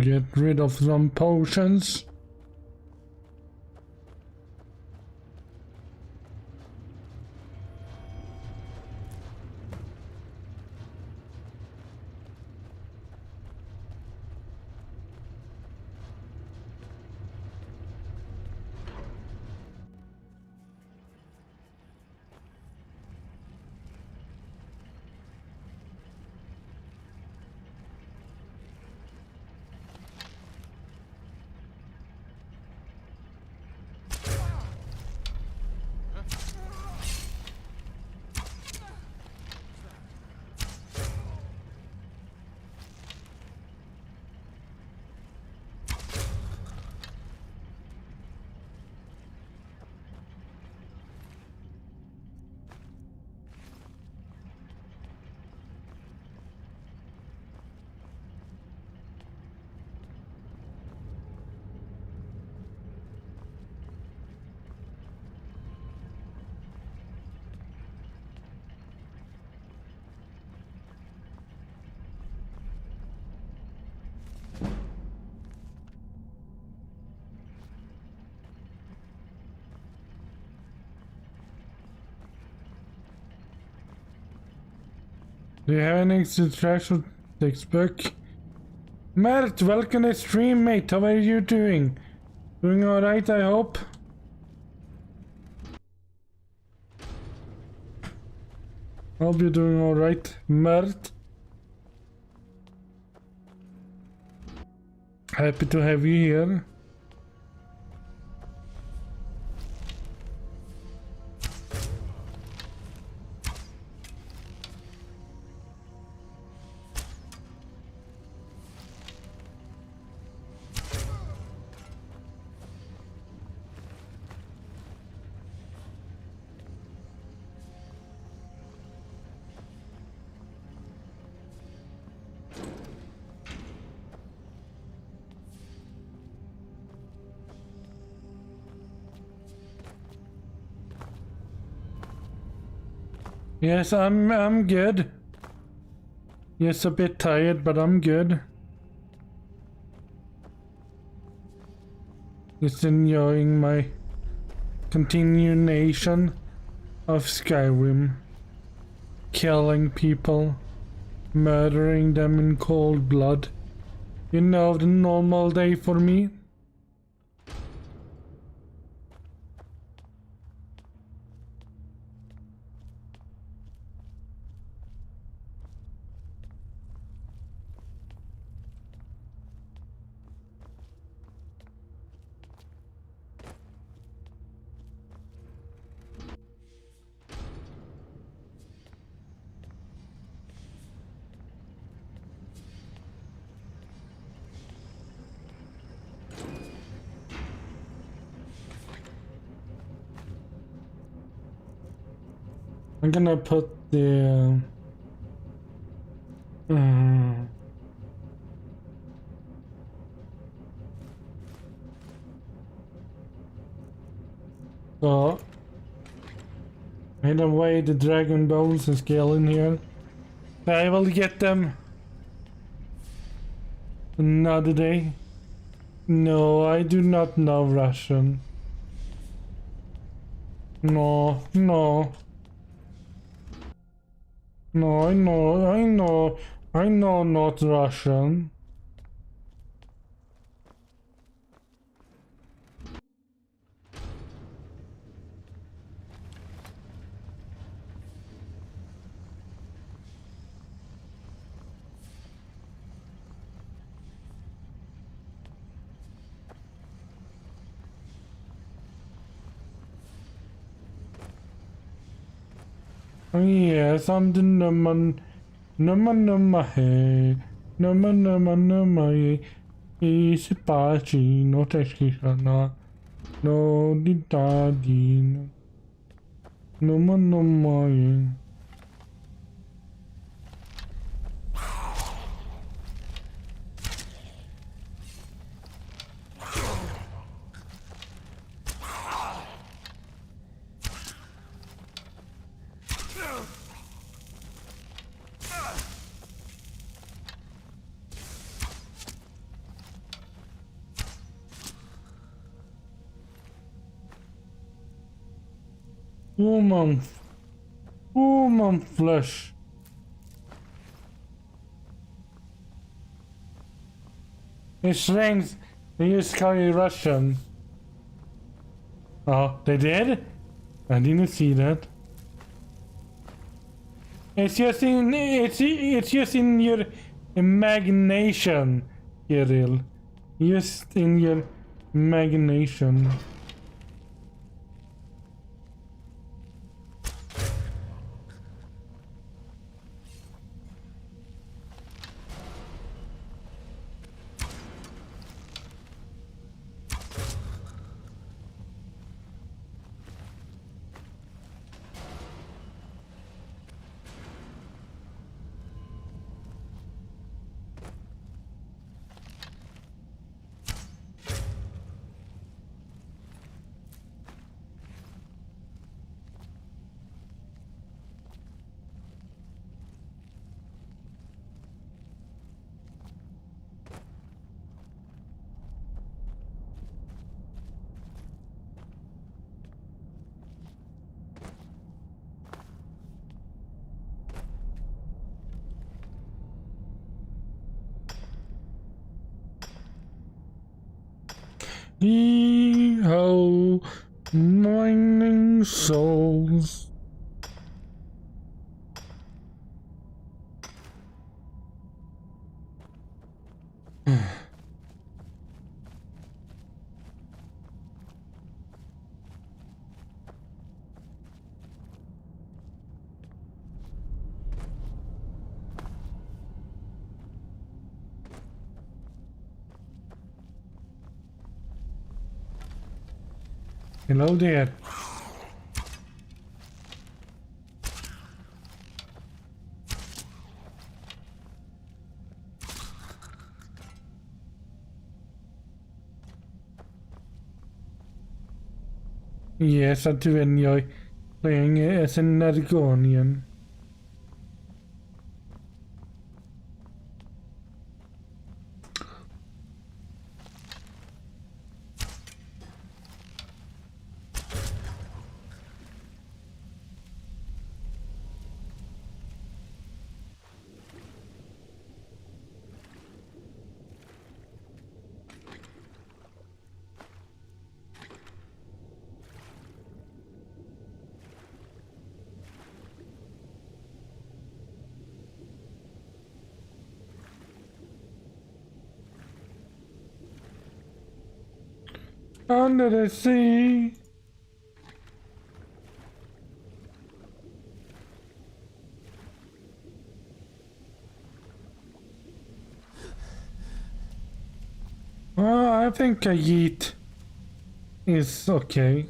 get rid of some potions. Do you have any distraction textbook? Mert, welcome to stream, mate. How are you doing? Doing alright, I hope? Hope you're doing alright, Mert. Happy to have you here. Yes, I'm good. Yes, a bit tired, but I'm good. Just enjoying my continuation of Skyrim. Killing people, murdering them in cold blood. You know, the normal day for me. I'm gonna put the so either way the dragon bones is still in here. I will get them another day. No, I do not know Russian. No, no. No, I know not Russian. Yes, I'm the number hey, number hey, easy party, no teschisana, no di daddy, number. Woman flesh. It shrinks. They use Sky Russian. Oh, they did? I didn't see that. It's just in your imagination, Kirill. Just in your imagination. Yee-ho, mining souls. Hello there. Yes, I do enjoy playing as an Argonian. Under the sea. I think a yeet is okay.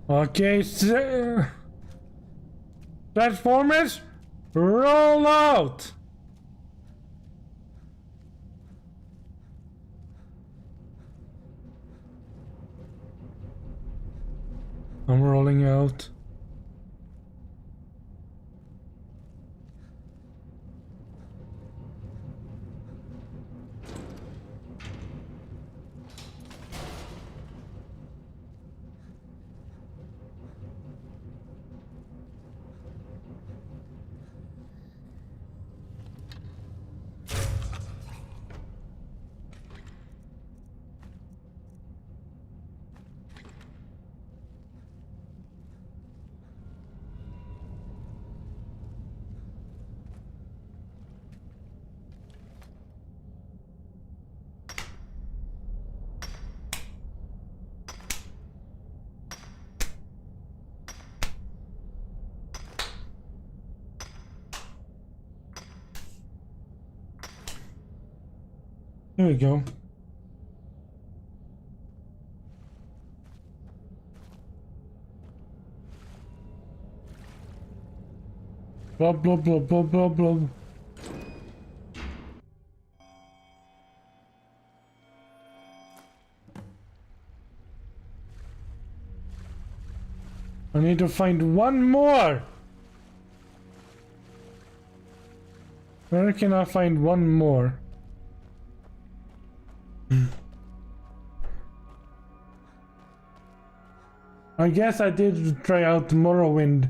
Okay, Transformers, roll out! I'm rolling out. There we go. Blah blah blah blah blah blah. I need to find one more. Where can I find one more? I guess I did try out Morrowind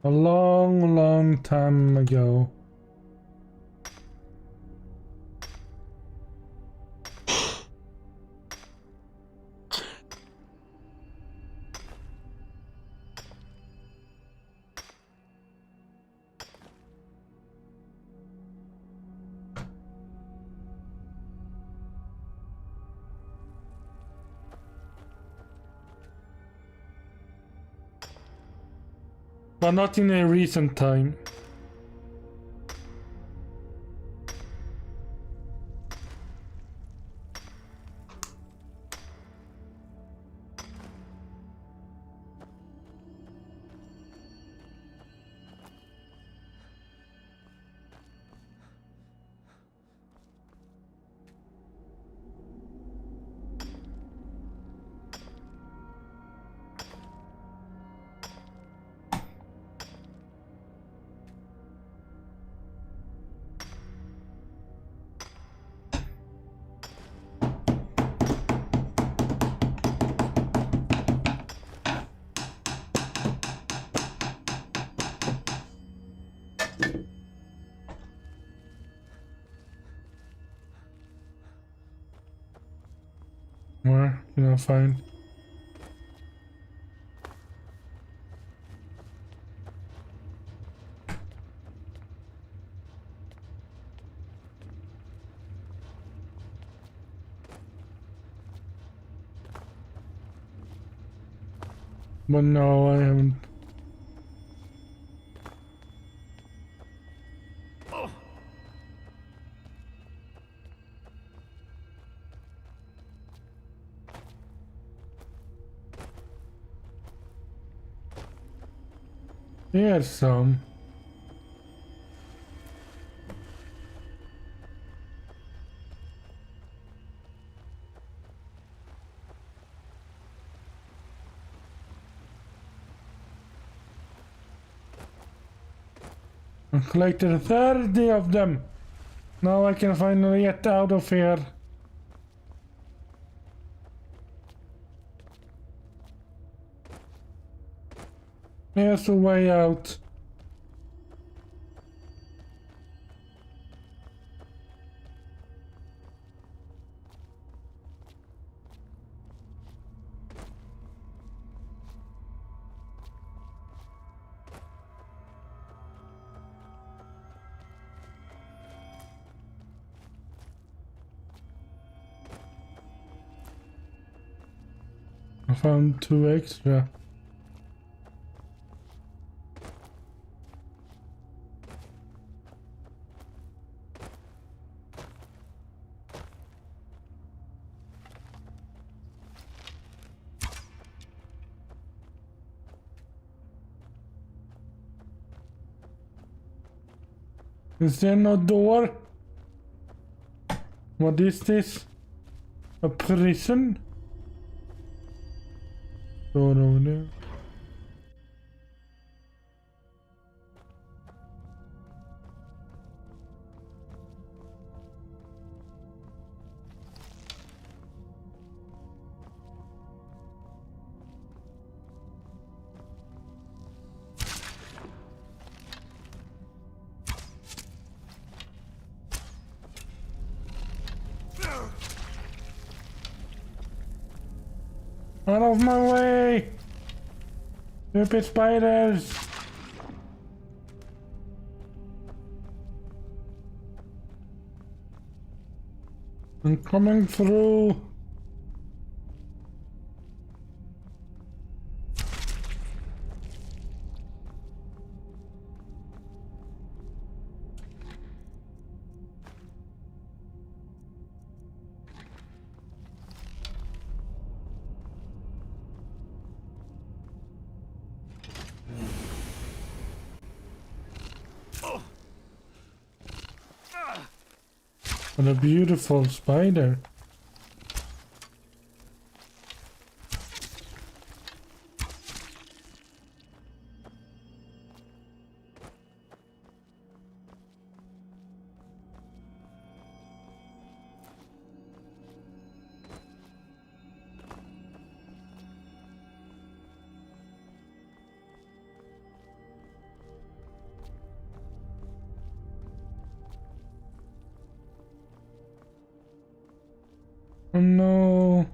a long time ago. But not in a recent time. Where can I find? But no, I haven't. Here's some. I collected 30 of them. Now I can finally get out of here. Here's a way out. I found 2 extra. Is there no door? What is this? A prison? Door over there. Out of my way! Stupid spiders! I'm coming through! What a beautiful spider. Oh no.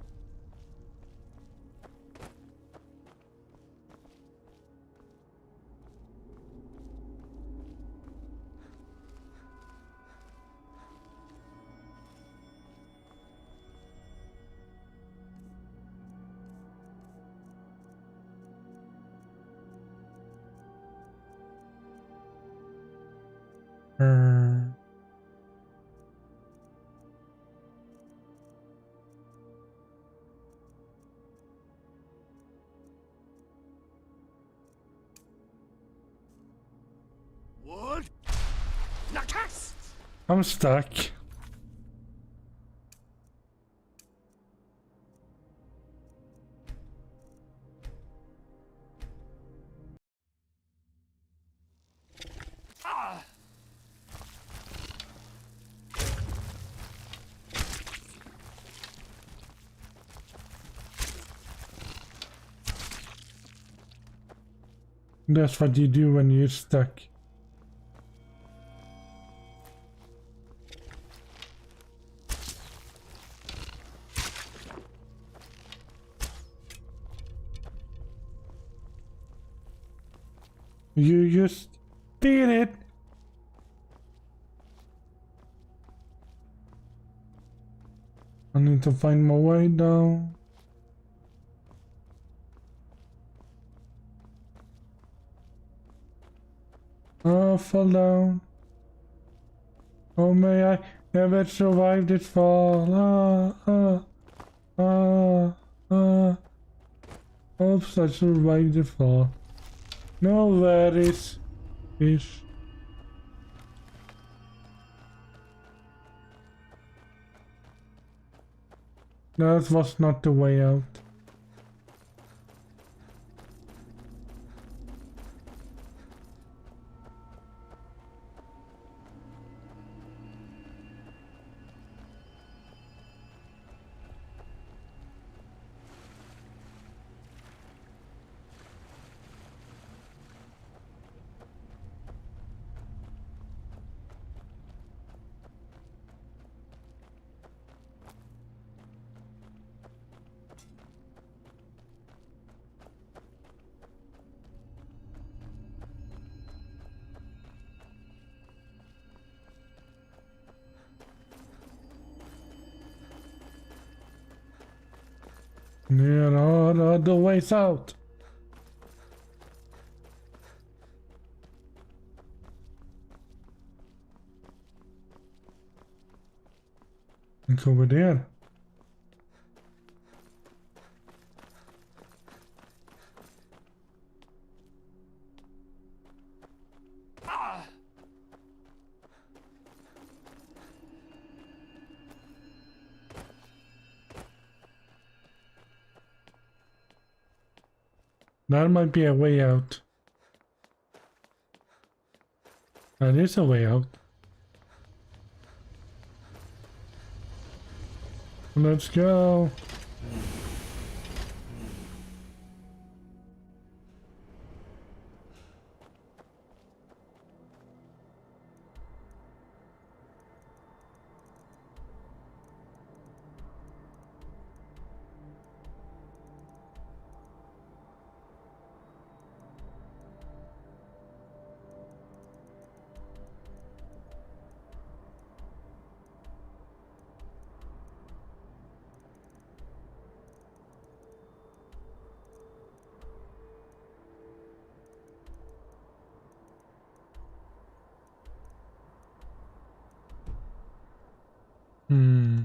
What? Nakas! I'm stuck. That's what you do when you're stuck. You just did it. I need to find my way down. Oh, I fell down. Oh, may I ever survive this fall? Oops, I survived the fall. No, there is fish. That was not the way out. Where are What are the ways out? Look over there. That might be a way out. That is a way out. Let's go. Hmm.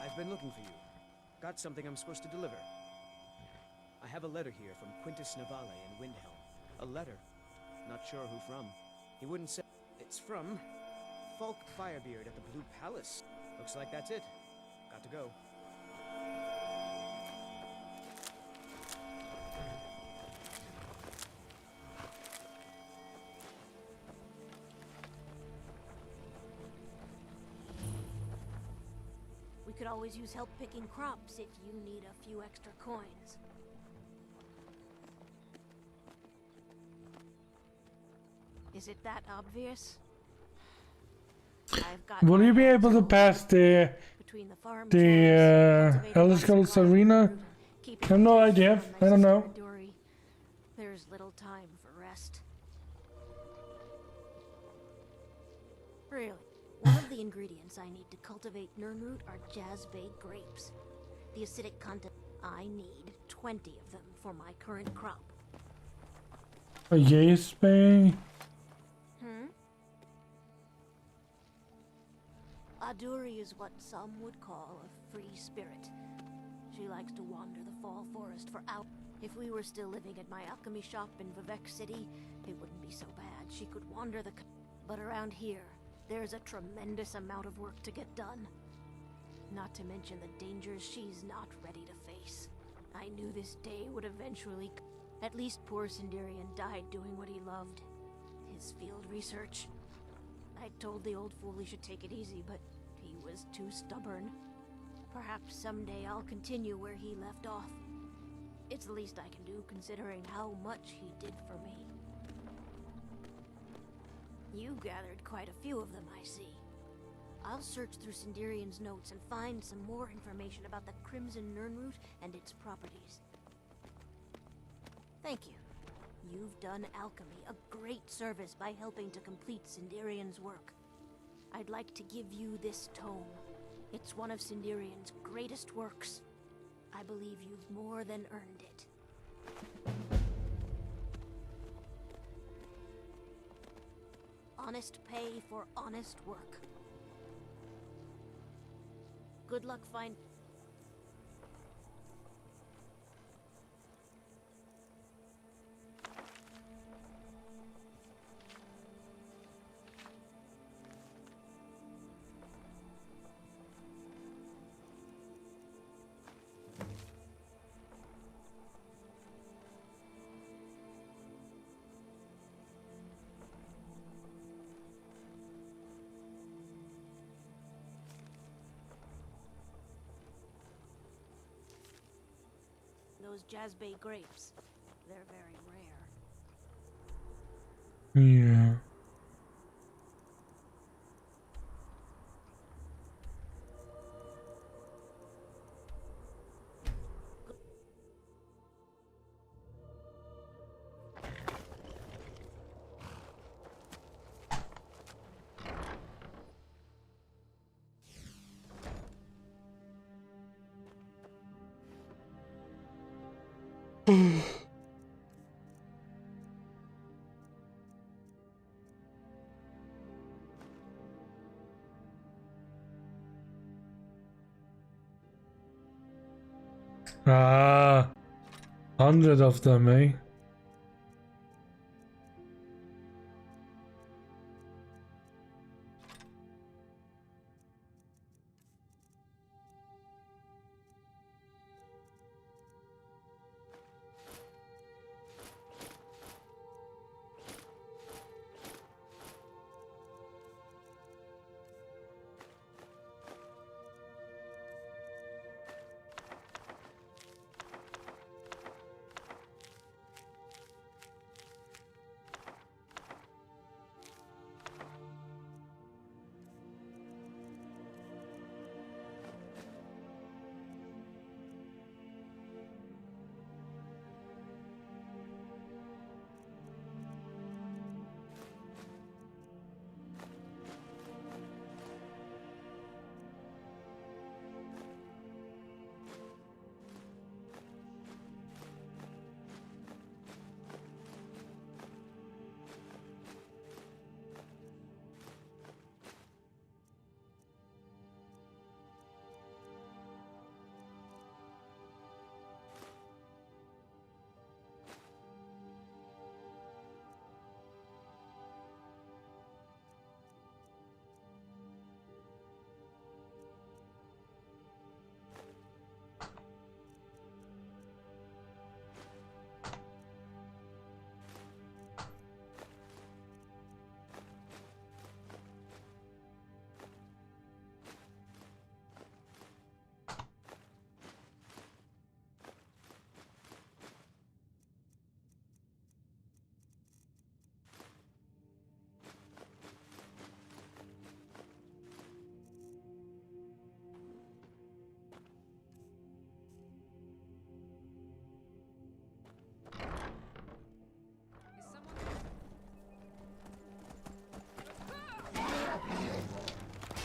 I've been looking for you. Got something I'm supposed to deliver. I have a letter here from Quintus Navale in Windhelm. A letter. Not sure who from. He wouldn't say. It's from Falk Firebeard at the Blue Palace. Looks like that's it. Got to go. We could always use help picking crops if you need a few extra coins. Is it that obvious? I've got Will you be able to pass the between the farm Elder Scrolls Arena? I have no idea. I don't know. There's little time for rest. Really, one of the ingredients I need to cultivate Nirnroot are Jazzbay grapes. The acidic content. I need 20 of them for my current crop. A Jazzbay? Aduri is what some would call a free spirit. She likes to wander the fall forest for hours. If we were still living at my alchemy shop in Vivek City, it wouldn't be so bad. She could wander the... But around here, there's a tremendous amount of work to get done. Not to mention the dangers she's not ready to face. I knew this day would eventually... At least poor Sindarian died doing what he loved. His field research. I told the old fool he should take it easy, but he was too stubborn. Perhaps someday I'll continue where he left off. It's the least I can do, considering how much he did for me. You gathered quite a few of them, I see. I'll search through Sindarian's notes and find some more information about the Crimson Nirnroot and its properties. Thank you. You've done alchemy a great service by helping to complete Sindarian's work. I'd like to give you this tome. It's one of Sindarian's greatest works. I believe you've more than earned it. Honest pay for honest work. Good luck find. Those Jazbay grapes, they're very rare. Yeah. Ah, 100 of them, eh?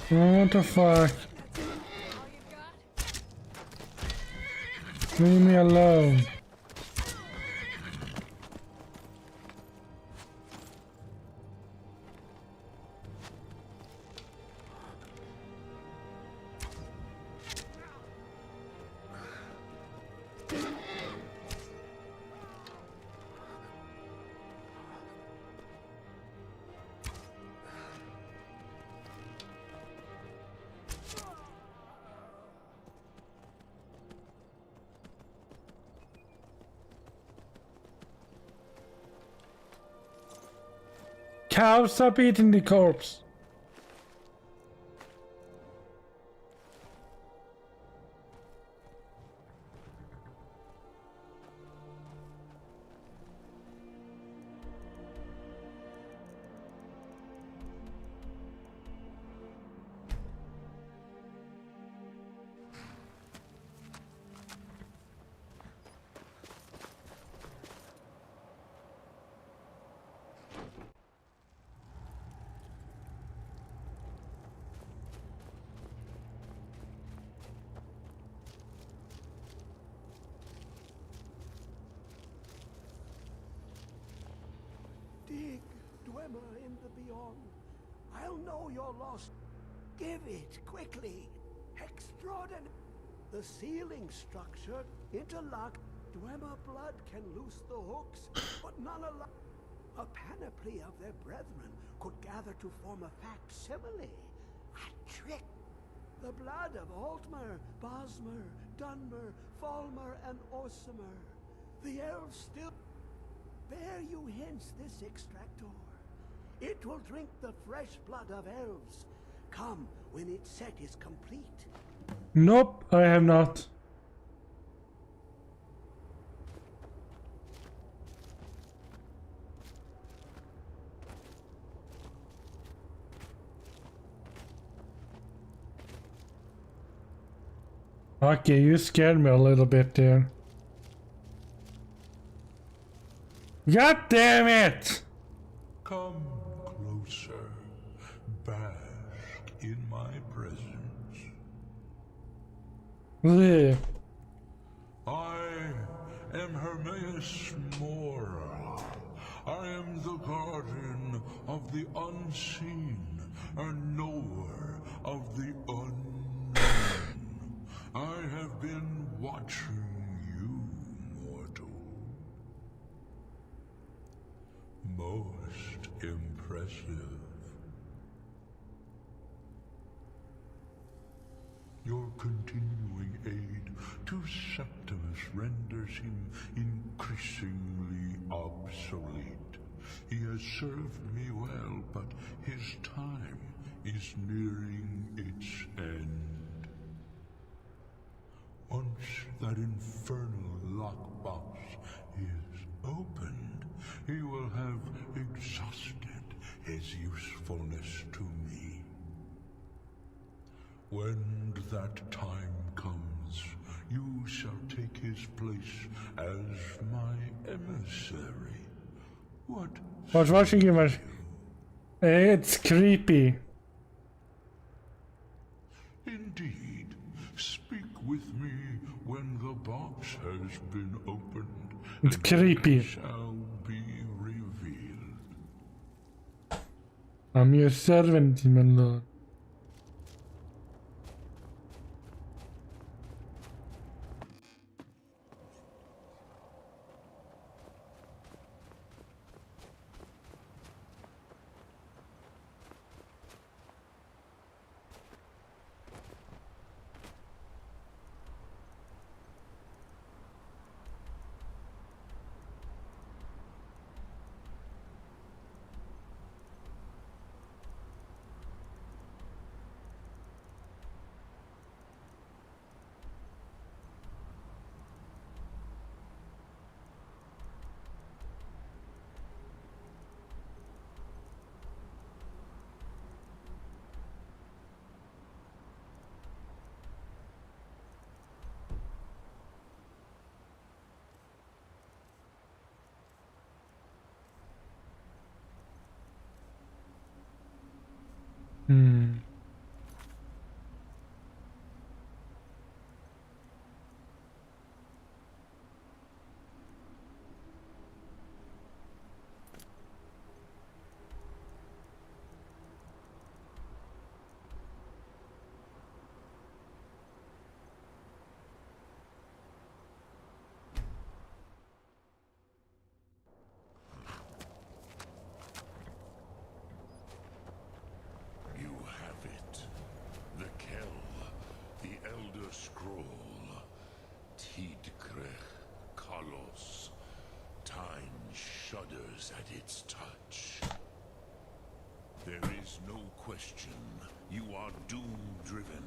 What the fuck? Leave me alone. Cow, stop eating the corpse. Dig, dwemer in the beyond. They'll know you're lost. Give it, quickly. Extraordinary. The ceiling structure interlocked. Dwemer blood can loose the hooks, but none allow. A panoply of their brethren could gather to form a facsimile. A trick. The blood of Altmer, Bosmer, Dunmer, Falmer, and Orsimer. The elves still bear you hence this extractor. It will drink the fresh blood of elves. Come when its set is complete. Nope, I have not. Okay, you scared me a little bit there. God damn it! Come closer, bask in my presence. Ugh. I am Hermaeus Mora. I am the guardian of the unseen and knower of the unknown. I have been watching you, mortal. Most impressive. Your continuing aid to Septimus renders him increasingly obsolete. He has served me well, but his time is nearing its end. Once that infernal lockbox is opened, he will have exhausted his usefulness to me. When that time comes, you shall take his place as my emissary. What's watching you, man? It's creepy. Indeed. Speak with me when the box has been opened. It's and creepy. it shall be revealed. I'm your servant, my lord. Hmm. You have it. The Kell, the Elder Scroll. Tidkrech Kalos. Time shudders at its touch. There is no question. You are doom-driven.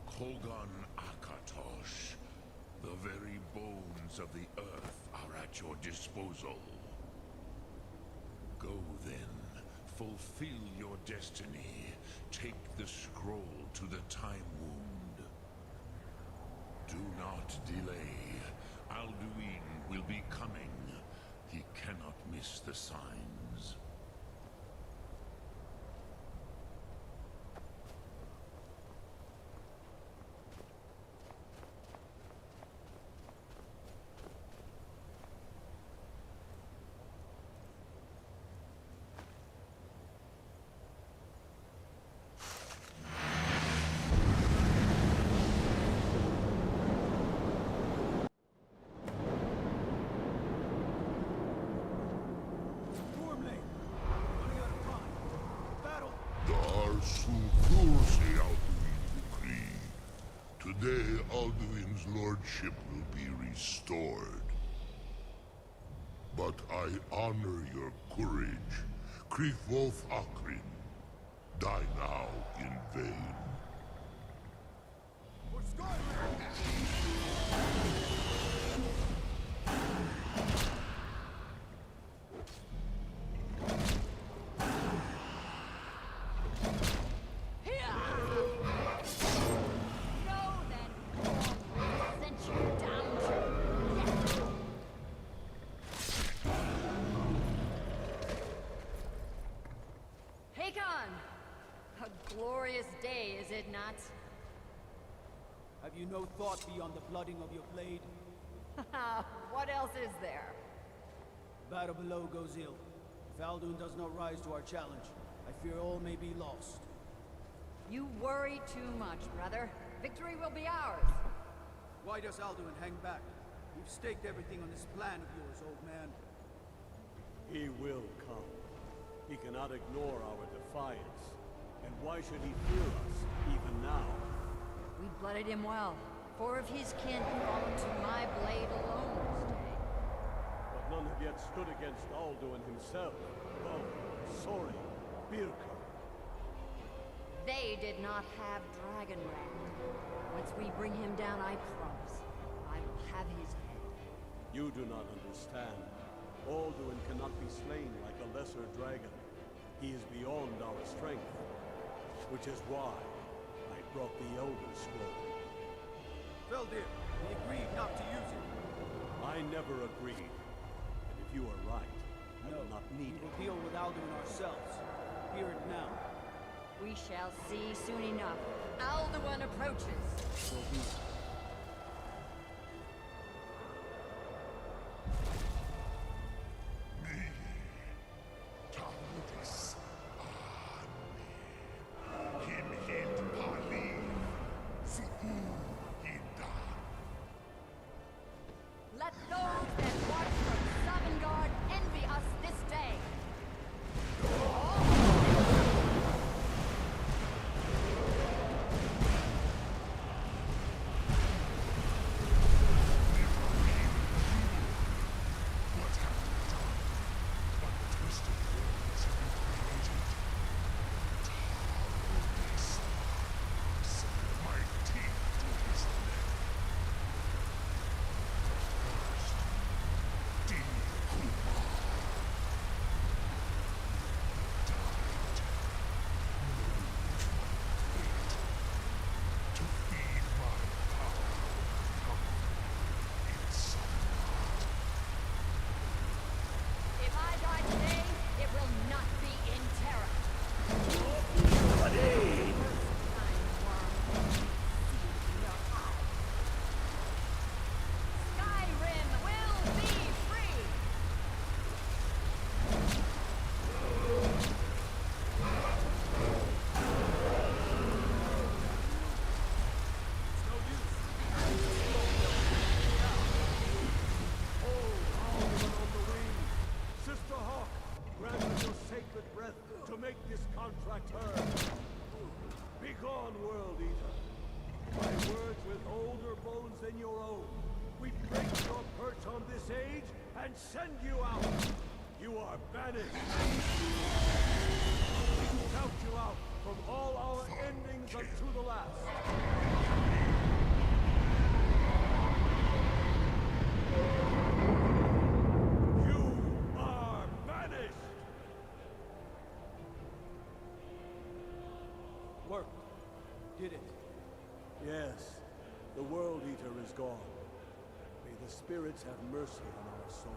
Kogan Akatosh. The very bones of the earth are at your disposal. Go then. Fulfill your destiny. Take the scroll to the Time Wound. Do not delay. Alduin will be coming. He cannot miss the signs. Today, Alduin's lordship will be restored. But I honor your courage. Kriegwolf Akrin. Die now in vain. For Skyrim! Glorious day, is it not? Have you no thought beyond the blooding of your blade? What else is there? The battle below goes ill. If Alduin does not rise to our challenge, I fear all may be lost. You worry too much, brother. Victory will be ours. Why does Alduin hang back? We've staked everything on this plan of yours, old man. He will come. He cannot ignore our defiance. And why should he fear us, even now? We blooded him well. 4 of his kin fallen to my blade alone this day. But none have yet stood against Alduin himself. Oh, sorry, Birka. They did not have Dragonrand. Once we bring him down, I promise, I will have his head. You do not understand. Alduin cannot be slain like a lesser dragon. He is beyond our strength. Which is why I brought the Elder Scroll. Feldir, we agreed not to use it. I never agreed. And if you are right, I will not need we it. will deal with Alduin ourselves. Hear it now. We shall see soon enough. Alduin approaches. So be it. Let those that watch from Sovngarde envy us this day. If I die today, it will not be in terror. Skyrim will be free! It's no use. Alduin on the wing! Sister Hawk, grant us your sacred breath to make this contract heard. Begone, World Eater. By words with older bones than your own, we break your perch on this age and send you out. You are banished. We count you out from all our endings unto the last. You are banished! Worked. Did it. Yes, the World Eater is gone. May the spirits have mercy on our souls.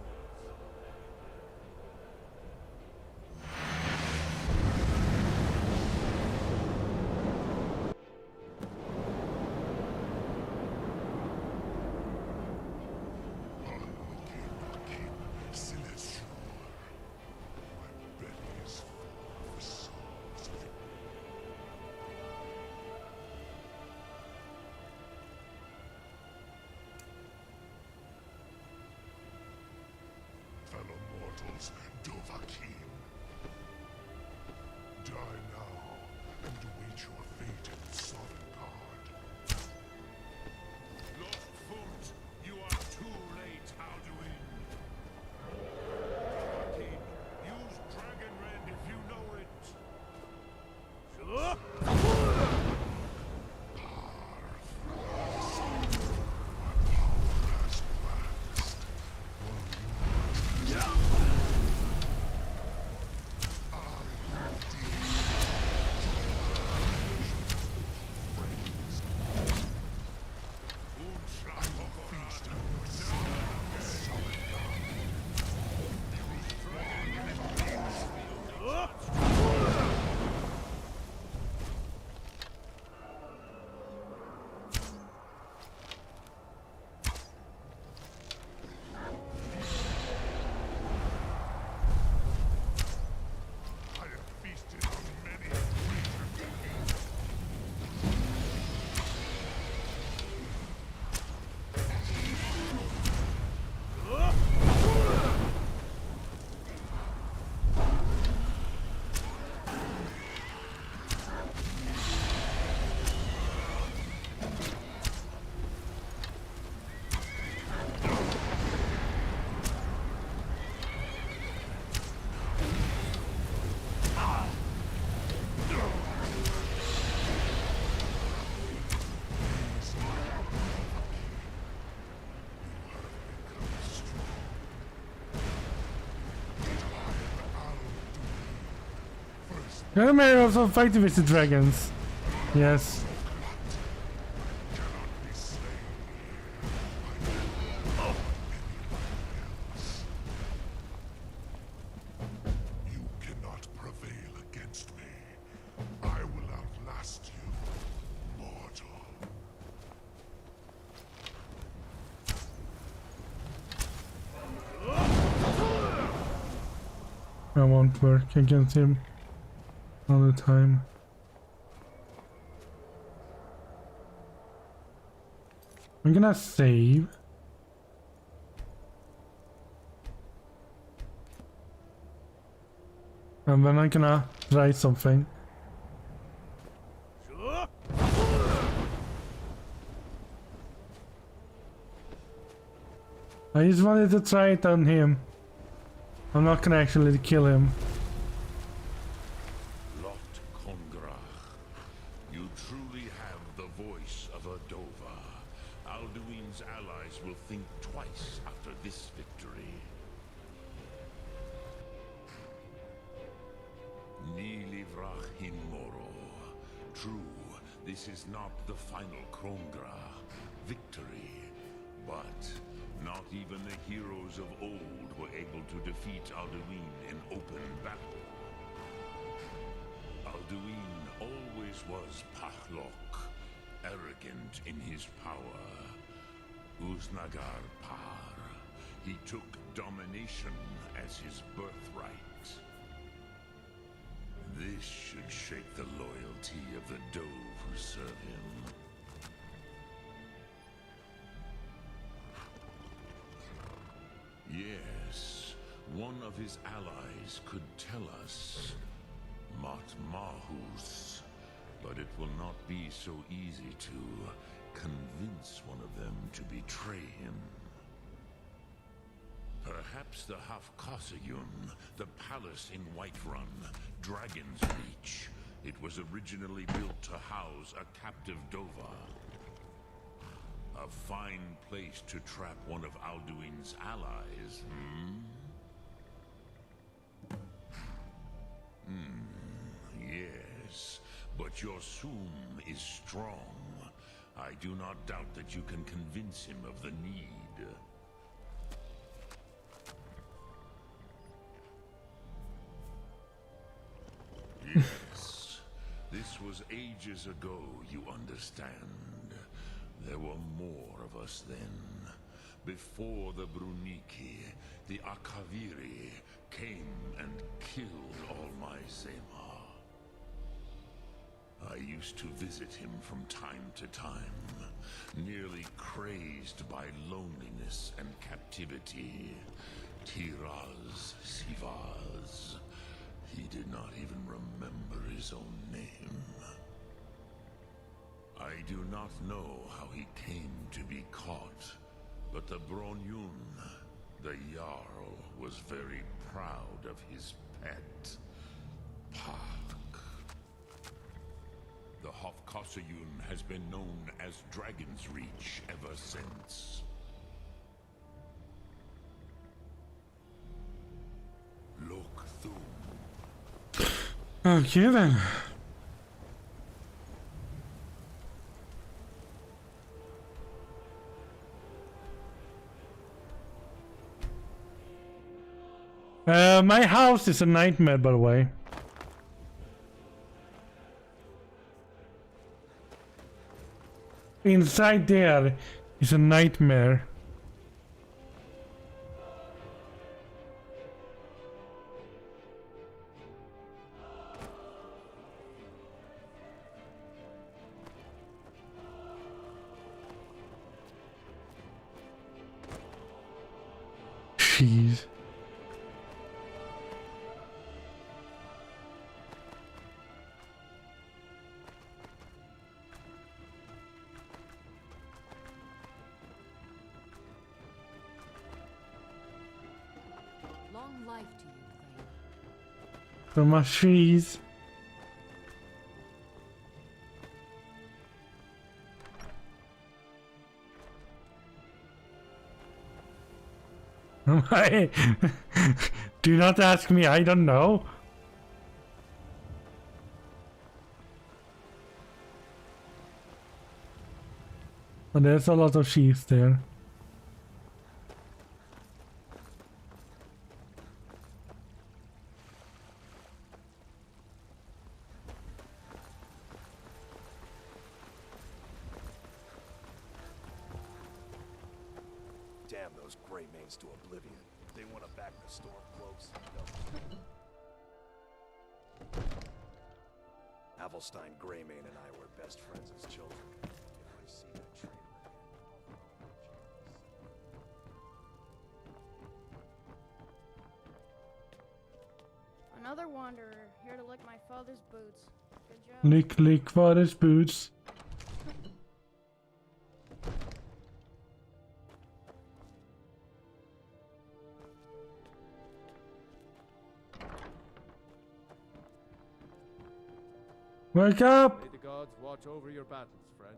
I may also fight with the dragons. Yes. You cannot prevail against me. I will outlast you, mortal. I won't work against him all the time. I'm gonna save. And then I'm gonna try something. I just wanted to try it on him. I'm not gonna actually kill him. Lot Kongrach, you truly have the voice of a Dova. Alduin's allies will think twice after this victory. Nilivrach in Moro. True, this is not the final Krongra victory, but not even the heroes of old were able to defeat Alduin in open battle. Alduin always was Pahlok, arrogant in his power. Uznagar Par. He took domination as his birthright. This should shake the loyalty of the Dove who serve him. Yes, one of his allies could tell us. Matmahus. But it will not be so easy to convince one of them to betray him. Perhaps the Hafkasayun, the palace in Whiterun, Dragon's Reach. It was originally built to house a captive Dova. A fine place to trap one of Alduin's allies, yes, but your Sum is strong. I do not doubt that you can convince him of the need. Yes, this was ages ago, you understand. There were more of us then. Before the Bruniki, the Akaviri came and killed all my Zema. I used to visit him from time to time, nearly crazed by loneliness and captivity. Tiraz Sivaz. He did not even remember his own name. I do not know how he came to be caught, but the Bronyun, the Jarl, was very proud of his pet, Pak. The Hofkosayun has been known as Dragon's Reach ever since. Look through. Okay then. My house is a nightmare, by the way. Inside there is a nightmare. Jeez. Long life to you, Thane. So much cheese. Do not ask me, I don't know. But there's a lot of sheaths there. Damn those gray mains to oblivion. They want to back the storm close. No. Avelstein Greymane and I were best friends as children. If I see that traitor again, Another wanderer, here to lick my father's boots. Good job. Lick father's boots. Wake up! May the gods watch over your battles, friend.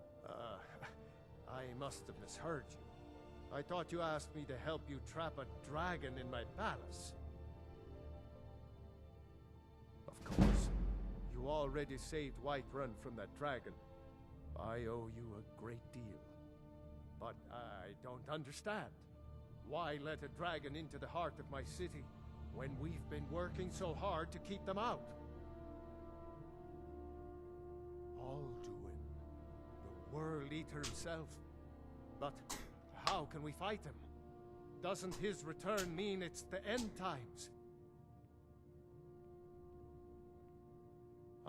I must have misheard you. I thought you asked me to help you trap a dragon in my palace. Of course. You already saved Whiterun from that dragon. I owe you a great deal. But I don't understand. Why let a dragon into the heart of my city when we've been working so hard to keep them out? Alduin, the World Eater himself. But how can we fight him? Doesn't his return mean it's the end times?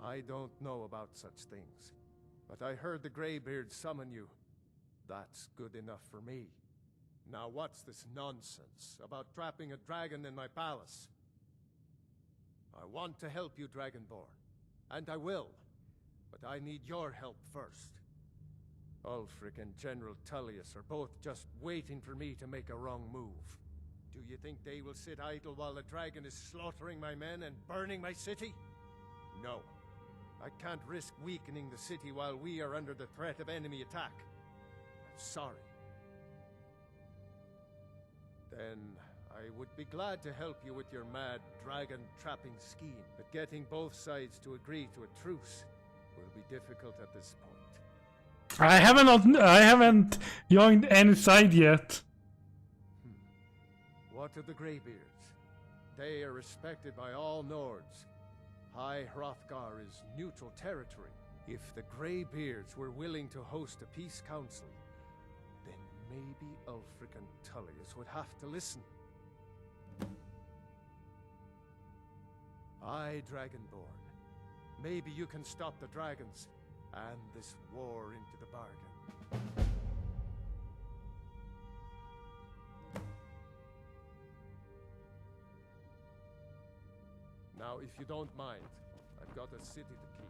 I don't know about such things, but I heard the Greybeard summon you. That's good enough for me. Now what's this nonsense about trapping a dragon in my palace? I want to help you, Dragonborn, and I will. But I need your help first. Ulfric and General Tullius are both just waiting for me to make a wrong move. Do you think they will sit idle while the dragon is slaughtering my men and burning my city? No. I can't risk weakening the city while we are under the threat of enemy attack. I'm sorry. Then I would be glad to help you with your mad dragon-trapping scheme, but getting both sides to agree to a truce will be difficult at this point. I haven't joined any side yet. What of the Greybeards? They are respected by all Nords. High Hrothgar is neutral territory. If the Greybeards were willing to host a peace council, then maybe Ulfric and Tullius would have to listen. Aye, Dragonborn. Maybe you can stop the dragons, and this war into the bargain. Now, if you don't mind, I've got a city to keep.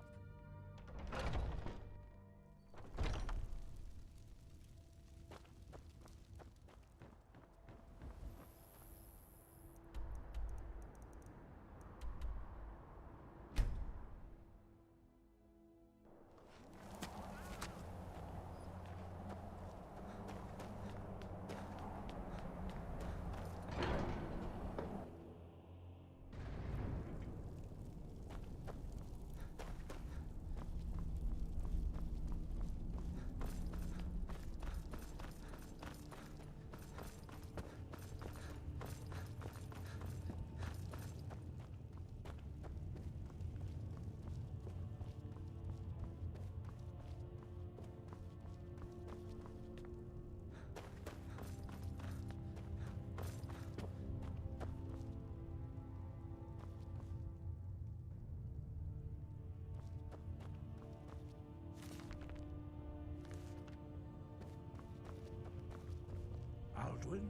Alduin?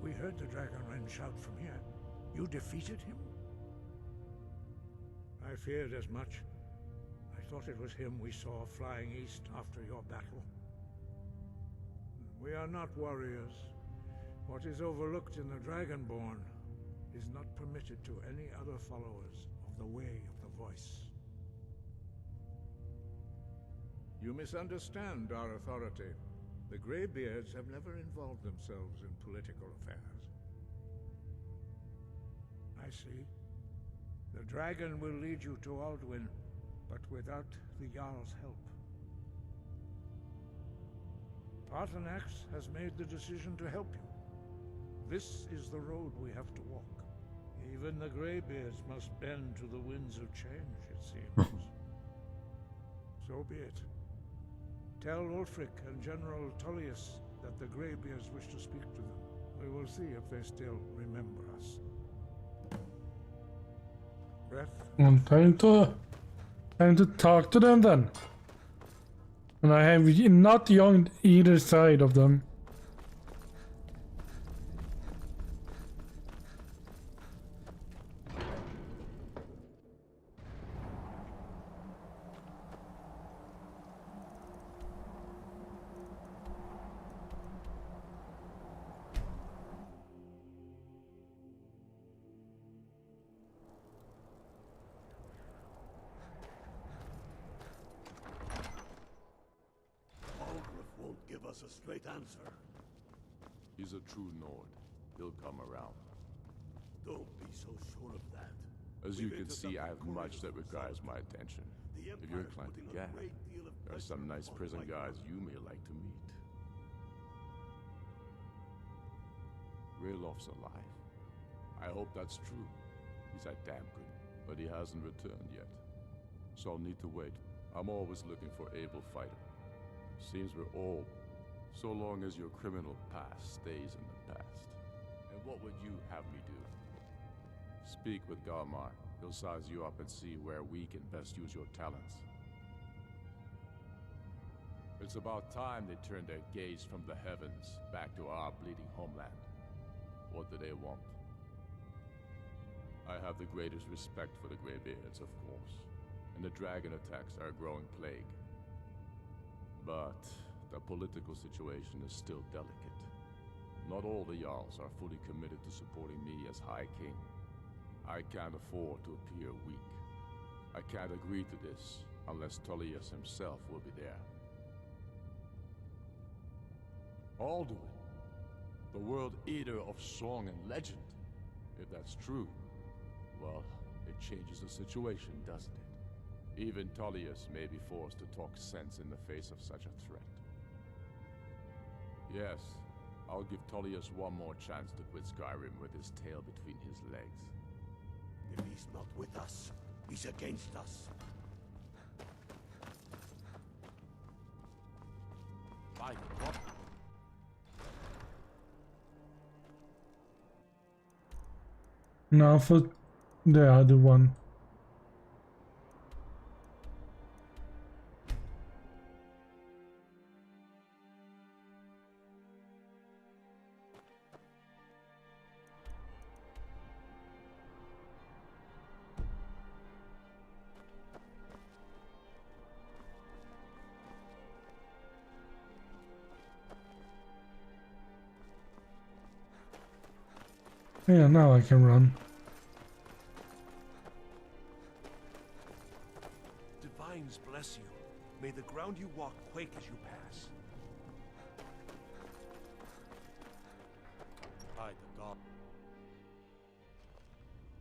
We heard the Dragonren shout from here. You defeated him? I feared as much. I thought it was him we saw flying east after your battle. We are not warriors. What is overlooked in the Dragonborn is not permitted to any other followers of the Way of the Voice. You misunderstand our authority. The Greybeards have never involved themselves in political affairs. I see. The dragon will lead you to Alduin, but without the Jarl's help. Paarthurnax has made the decision to help you. This is the road we have to walk. Even the Greybeards must bend to the winds of change, it seems. So be it. Tell Ulfric and General Tullius that the Greybeards wish to speak to them. We will see if they still remember us. Breath. Time to talk to them then. And I have not joined either side of them. Give us a straight answer. He's a true Nord. He'll come around. Don't be so sure of that. As you can see, I have much that requires my attention. If you're inclined to gab, there are some nice prison guards you may like to meet. Raylof's alive. I hope that's true. He's a damn good, but he hasn't returned yet. So I'll need to wait. I'm always looking for able fighter. Seems we're all, so long as your criminal past stays in the past. And what would you have me do? Speak with Galmar. He'll size you up and see where we can best use your talents. It's about time they turned their gaze from the heavens back to our bleeding homeland. What do they want? I have the greatest respect for the Greybeards, of course, and the dragon attacks are a growing plague. But the political situation is still delicate. Not all the Jarls are fully committed to supporting me as High King. I can't afford to appear weak. I can't agree to this unless Tullius himself will be there. I'll do it. The World Eater of song and legend. If that's true, well, it changes the situation, doesn't it? Even Tullius may be forced to talk sense in the face of such a threat. Yes, I'll give Tullius one more chance to quit Skyrim with his tail between his legs. If he's not with us, he's against us. By God. Now for the other one. Yeah, now I can run. Divines bless you. May the ground you walk quake as you pass. By the god.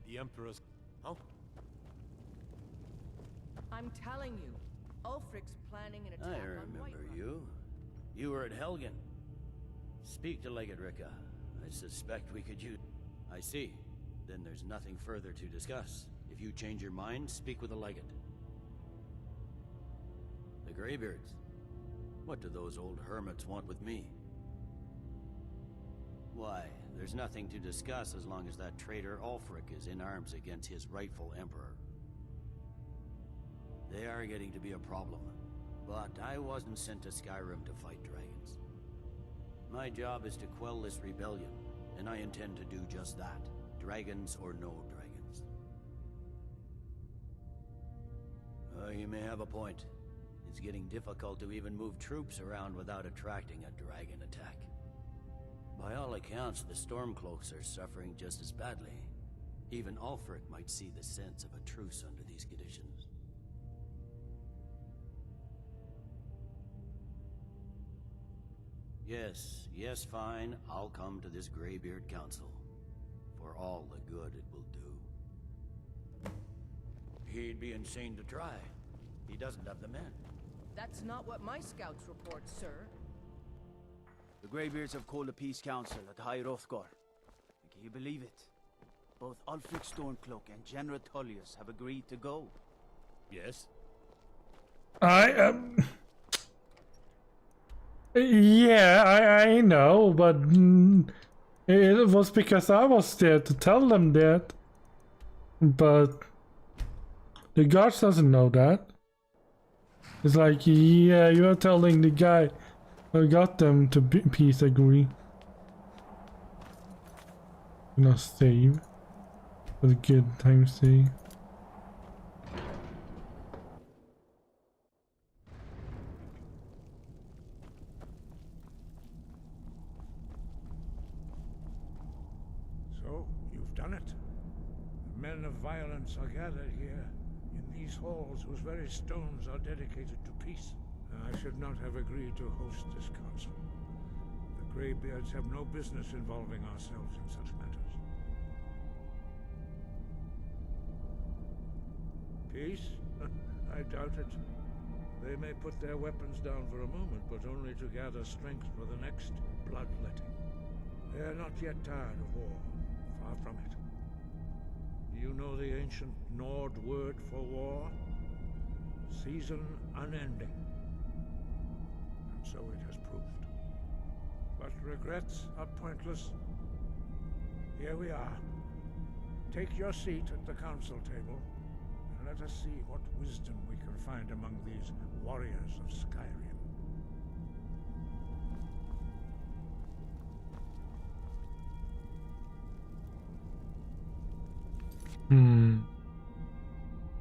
The Emperor's... Oh? I'm telling you, Ulfric's planning an attack I on remember Whiterun. you. You were at Helgen. Speak to Legate Ricka. I suspect we could use... I see. Then there's nothing further to discuss. If you change your mind, speak with the Legate. The Greybeards. What do those old hermits want with me? Why, there's nothing to discuss as long as that traitor Ulfric is in arms against his rightful emperor. They are getting to be a problem. But I wasn't sent to Skyrim to fight dragons. My job is to quell this rebellion, and I intend to do just that. Dragons or no dragons. You may have a point. It's getting difficult to even move troops around without attracting a dragon attack. By all accounts, the Stormcloaks are suffering just as badly. Even Ulfric might see the sense of a truce under these conditions. Yes, fine. I'll come to this Greybeard Council. For all the good it will do. He'd be insane to try. He doesn't have the men. That's not what my scouts report, sir. The Greybeards have called a peace council at High Hrothgar. And can you believe it? Both Ulfric Stormcloak and General Tullius have agreed to go. Yes? Yeah, I know, but it was because I was there to tell them that. But the guards doesn't know that. It's like, yeah, you're telling the guy who got them to peace agree. Gonna save for the good time's sake. So, you've done it. The men of violence are gathered here, in these halls whose very stones are dedicated to peace. I should not have agreed to host this council. The Greybeards have no business involving ourselves in such matters. Peace? I doubt it. They may put their weapons down for a moment, but only to gather strength for the next bloodletting. They are not yet tired of war. Far from it. Do you know the ancient Nord word for war? Season unending. And so it has proved. But regrets are pointless. Here we are. Take your seat at the council table, and let us see what wisdom we can find among these warriors of Skyrim.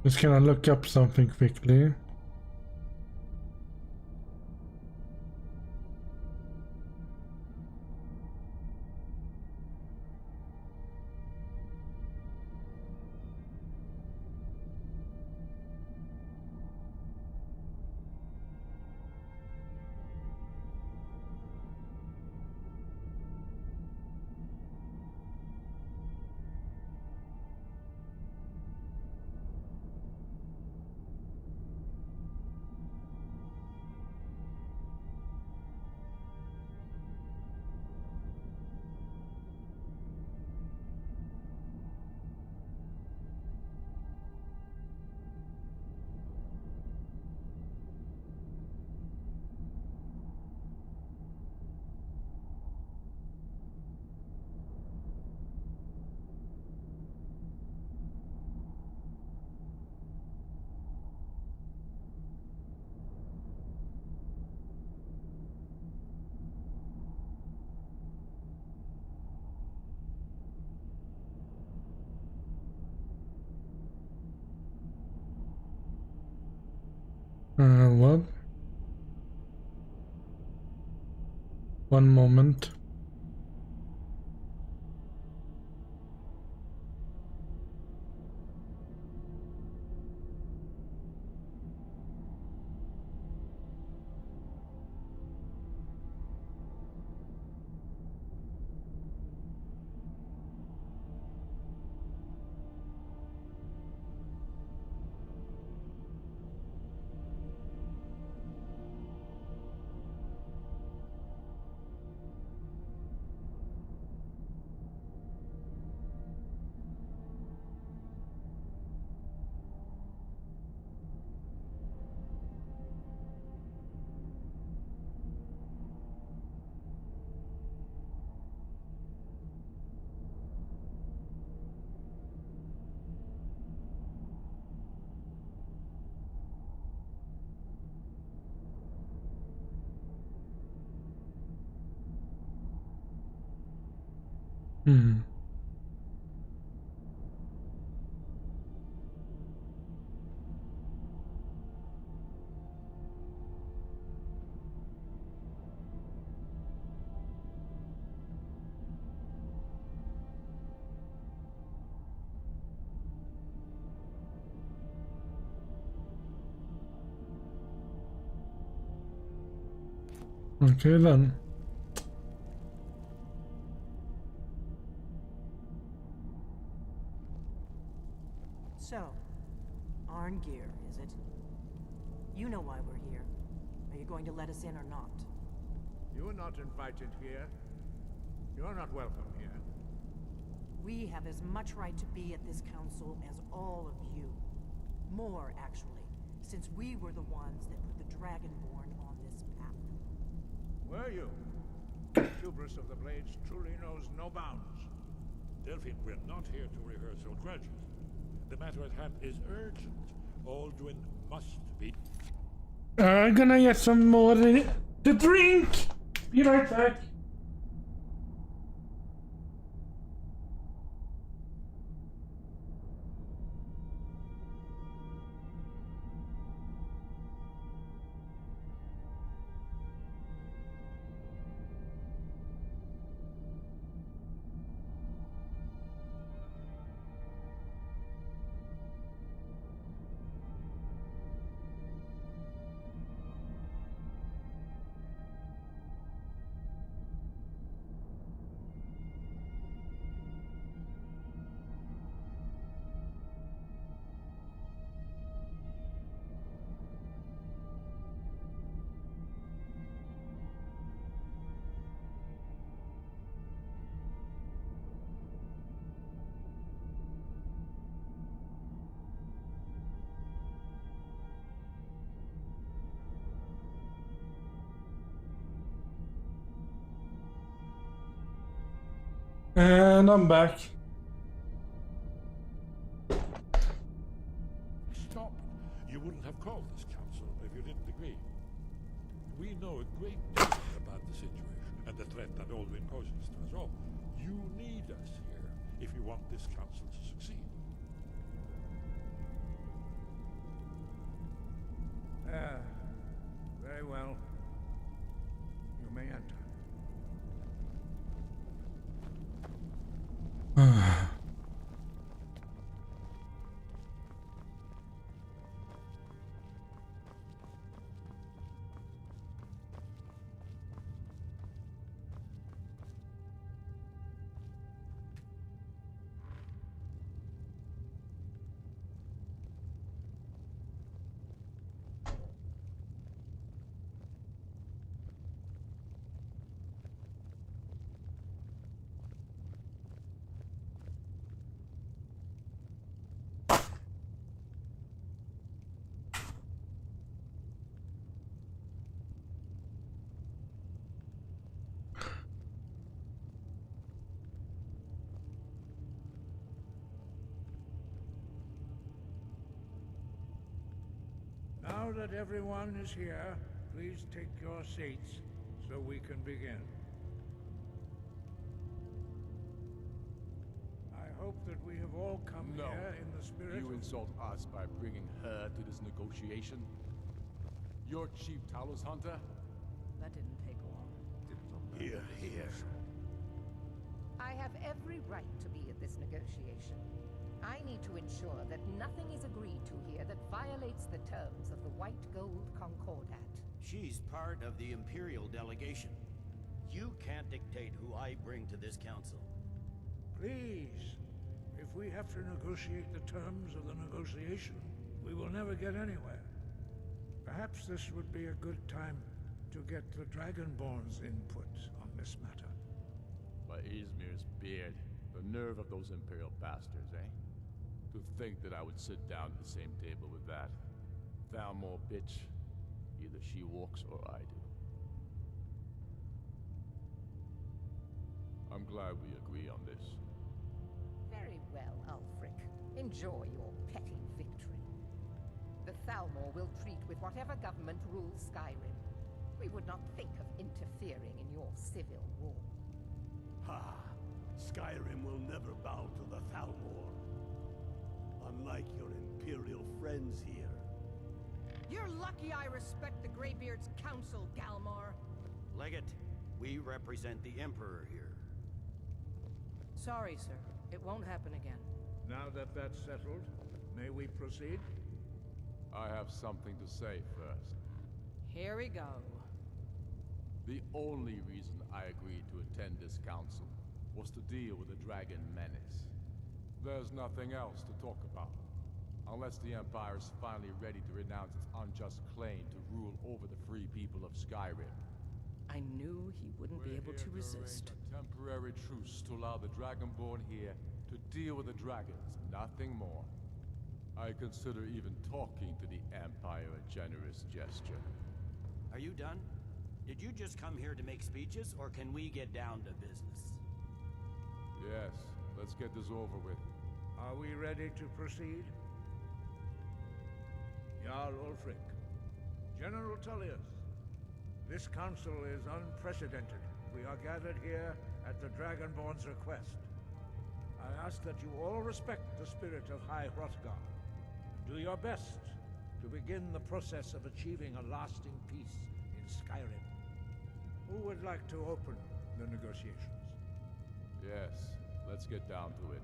Just gonna look up something quickly. What? One moment. Okay then. So, Arngeir, is it? You know why we're here. Are you going to let us in or not? You are not invited here. You are not welcome here. We have as much right to be at this council as all of you. More, actually, since we were the ones that put the Dragonborn on this path. Were you? The hubris of the Blades truly knows no bounds. Delphine, we're not here to rehearse old grudges. The matter at hand is urgent. Alduin must be... I'm gonna get some more to drink! Be right back. And I'm back. Stop! You wouldn't have called this council if you didn't agree. We know a great deal about the situation and the threat that Alduin poses to us all. You need us here if you want this council to succeed. Very well. You may enter. Now that everyone is here, please take your seats so we can begin. I hope that we have all come here in the spirit You of... insult us by bringing her to this negotiation? You're Chief Talos Hunter? That didn't take long. Here, here. I have every right to be at this negotiation. I need to ensure that nothing is agreed to here that violates the terms of the White Gold Concordat. She's part of the Imperial delegation. You can't dictate who I bring to this council. Please, if we have to negotiate the terms of the negotiation, we will never get anywhere. Perhaps this would be a good time to get the Dragonborn's input on this matter. By Izmir's beard. The nerve of those Imperial bastards, eh? To think that I would sit down at the same table with that. Thalmor bitch. Either she walks or I do. I'm glad we agree on this. Very well, Ulfric. Enjoy your petty victory. The Thalmor will treat with whatever government rules Skyrim. We would not think of interfering in your civil war. Ha! Skyrim will never bow to the Thalmor. Unlike your Imperial friends here. You're lucky I respect the Greybeard's council, Galmar. Legate, we represent the Emperor here. Sorry, sir. It won't happen again. Now that that's settled, may we proceed? I have something to say first. Here we go. The only reason I agreed to attend this council was to deal with the Dragon Menace. There's nothing else to talk about. Unless the Empire is finally ready to renounce its unjust claim to rule over the free people of Skyrim. I knew he wouldn't be able to resist. A temporary truce to allow the Dragonborn here to deal with the dragons, nothing more. I consider even talking to the Empire a generous gesture. Are you done? Did you just come here to make speeches, or can we get down to business? Yes, let's get this over with. Are we ready to proceed? Jarl Ulfric, General Tullius, this council is unprecedented. We are gathered here at the Dragonborn's request. I ask that you all respect the spirit of High Hrothgar. Do your best to begin the process of achieving a lasting peace in Skyrim. Who would like to open the negotiations? Yes, let's get down to it.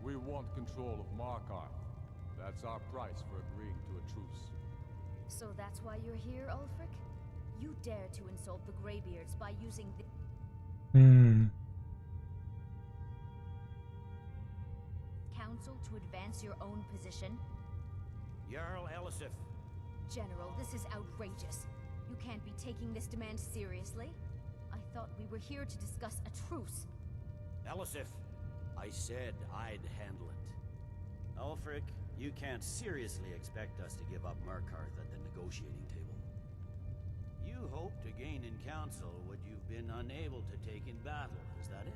We want control of Markarth. That's our price for agreeing to a truce. So that's why you're here, Ulfric? You dare to insult the Greybeards by using the council to advance your own position? Jarl Elisif. General, this is outrageous. You can't be taking this demand seriously. I thought we were here to discuss a truce. Elisif, I said I'd handle it. Ulfric, you can't seriously expect us to give up Markarth at the negotiating table. You hoped to gain in council what you've been unable to take in battle, is that it?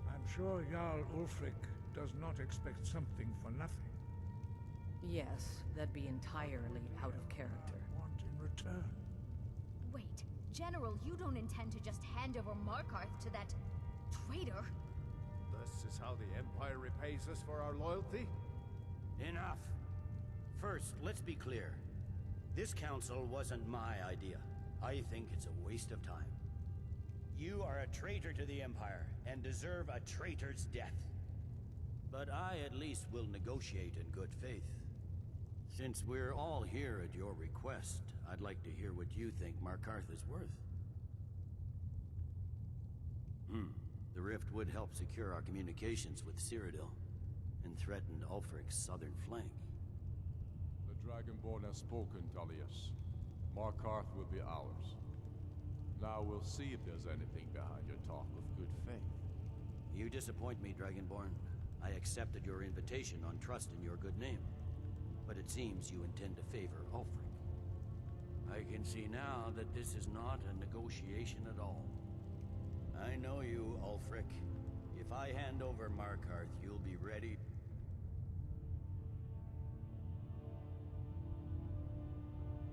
I'm sure Jarl Ulfric does not expect something for nothing. Yes, that'd be entirely out of character. Want in return? Wait, General, you don't intend to just hand over Markarth to that traitor? This is how the Empire repays us for our loyalty? Enough. First, let's be clear. This council wasn't my idea. I think it's a waste of time. You are a traitor to the Empire, and deserve a traitor's death. But I at least will negotiate in good faith. Since we're all here at your request, I'd like to hear what you think Markarth is worth. The rift would help secure our communications with Cyrodiil, and threaten Ulfric's southern flank. The Dragonborn has spoken, Tullius. Markarth will be ours. Now we'll see if there's anything behind your talk of good faith. You disappoint me, Dragonborn. I accepted your invitation on trust in your good name. But it seems you intend to favor Ulfric. I can see now that this is not a negotiation at all. I know you, Ulfric. If I hand over Markarth, you'll be ready.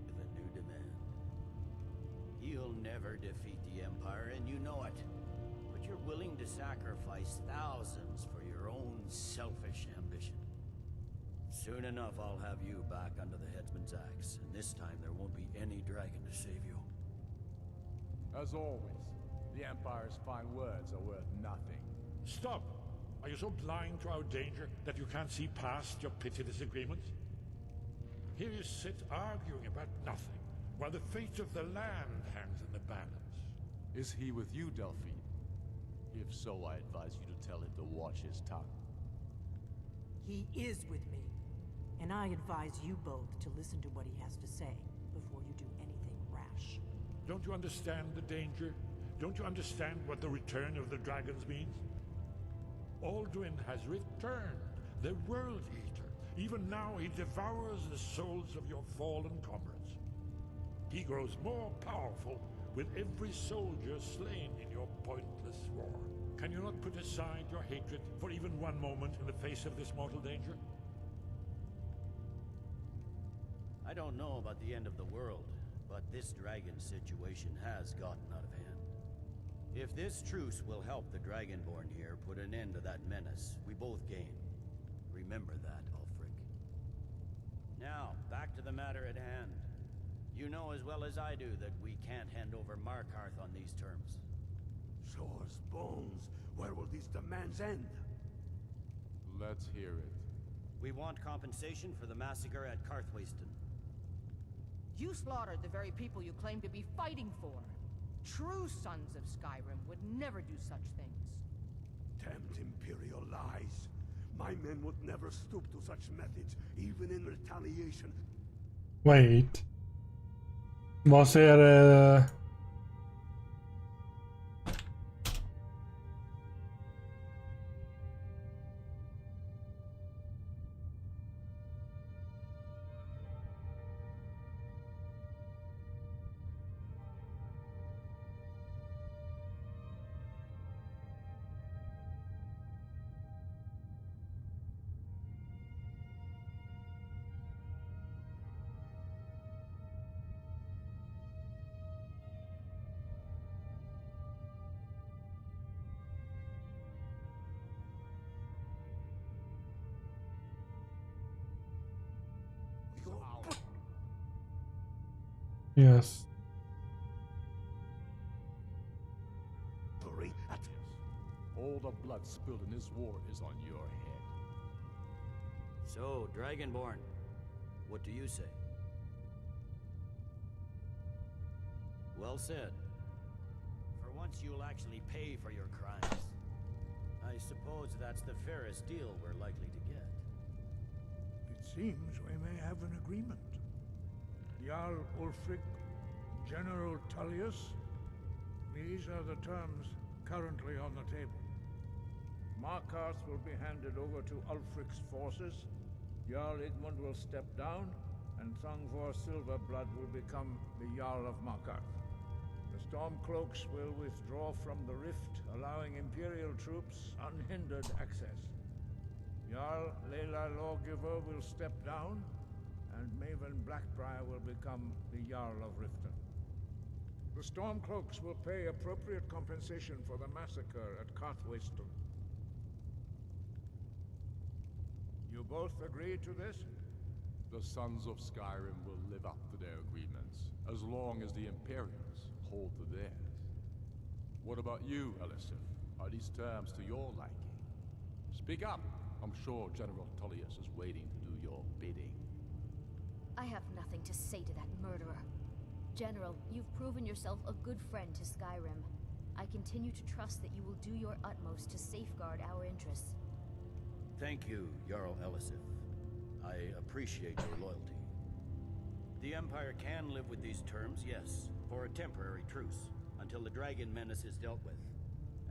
With a new demand. You'll never defeat the Empire, and you know it. But you're willing to sacrifice thousands for your own selfish ambition. Soon enough, I'll have you back under the headsman's axe, and this time there won't be any dragon to save you. As always, the Empire's fine words are worth nothing. Stop! Are you so blind to our danger that you can't see past your petty disagreements? Here you sit arguing about nothing, while the fate of the land hangs in the balance. Is he with you, Delphine? If so, I advise you to tell him to watch his tongue. He is with me, and I advise you both to listen to what he has to say before you do anything rash. Don't you understand the danger? Don't you understand what the return of the dragons means? Alduin has returned, the World Eater. Even now he devours the souls of your fallen comrades. He grows more powerful with every soldier slain in your pointless war. Can you not put aside your hatred for even one moment in the face of this mortal danger? I don't know about the end of the world, but this dragon situation has gotten out of hand. If this truce will help the Dragonborn here put an end to that menace, we both gain. Remember that, Ulfric. Now, back to the matter at hand. You know as well as I do that we can't hand over Markarth on these terms. Swords, bones, where will these demands end? Let's hear it. We want compensation for the massacre at Karthwasten. You slaughtered the very people you claim to be fighting for. True sons of Skyrim would never do such things. Damned Imperial lies. My men would never stoop to such methods, even in retaliation. Wait. Vad säger Yes. All the blood spilled in this war is on your head. So, Dragonborn, what do you say? Well said. For once you'll actually pay for your crimes. I suppose that's the fairest deal we're likely to get. It seems we may have an agreement. Jarl Ulfric, General Tullius, these are the terms currently on the table. Markarth will be handed over to Ulfric's forces, Jarl Igmund will step down, and Thongvor Silverblood will become the Jarl of Markarth. The Stormcloaks will withdraw from the rift, allowing Imperial troops unhindered access. Jarl Leila Lawgiver will step down, and Maven Blackbriar will become the Jarl of Riften. The Stormcloaks will pay appropriate compensation for the massacre at Karthwasten. You both agree to this? The Sons of Skyrim will live up to their agreements, as long as the Imperials hold to theirs. What about you, Elisif? Are these terms to your liking? Speak up! I'm sure General Tullius is waiting to do your bidding. I have nothing to say to that murderer. General, you've proven yourself a good friend to Skyrim. I continue to trust that you will do your utmost to safeguard our interests. Thank you, Jarl Elisif. I appreciate your loyalty. The Empire can live with these terms, yes, for a temporary truce, until the dragon menace is dealt with.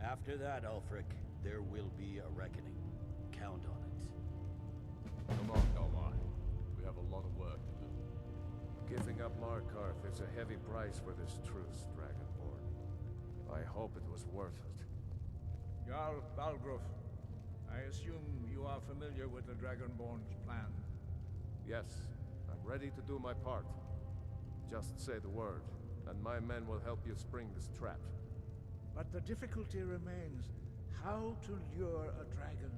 After that, Ulfric, there will be a reckoning. Count on it. Come on, Galmar. We have a lot of work to do. Giving up Markarth is a heavy price for this truce, Dragonborn. I hope it was worth it. Jarl Balgruuf, I assume you are familiar with the Dragonborn's plan. Yes, I'm ready to do my part. Just say the word, and my men will help you spring this trap. But the difficulty remains how to lure a dragon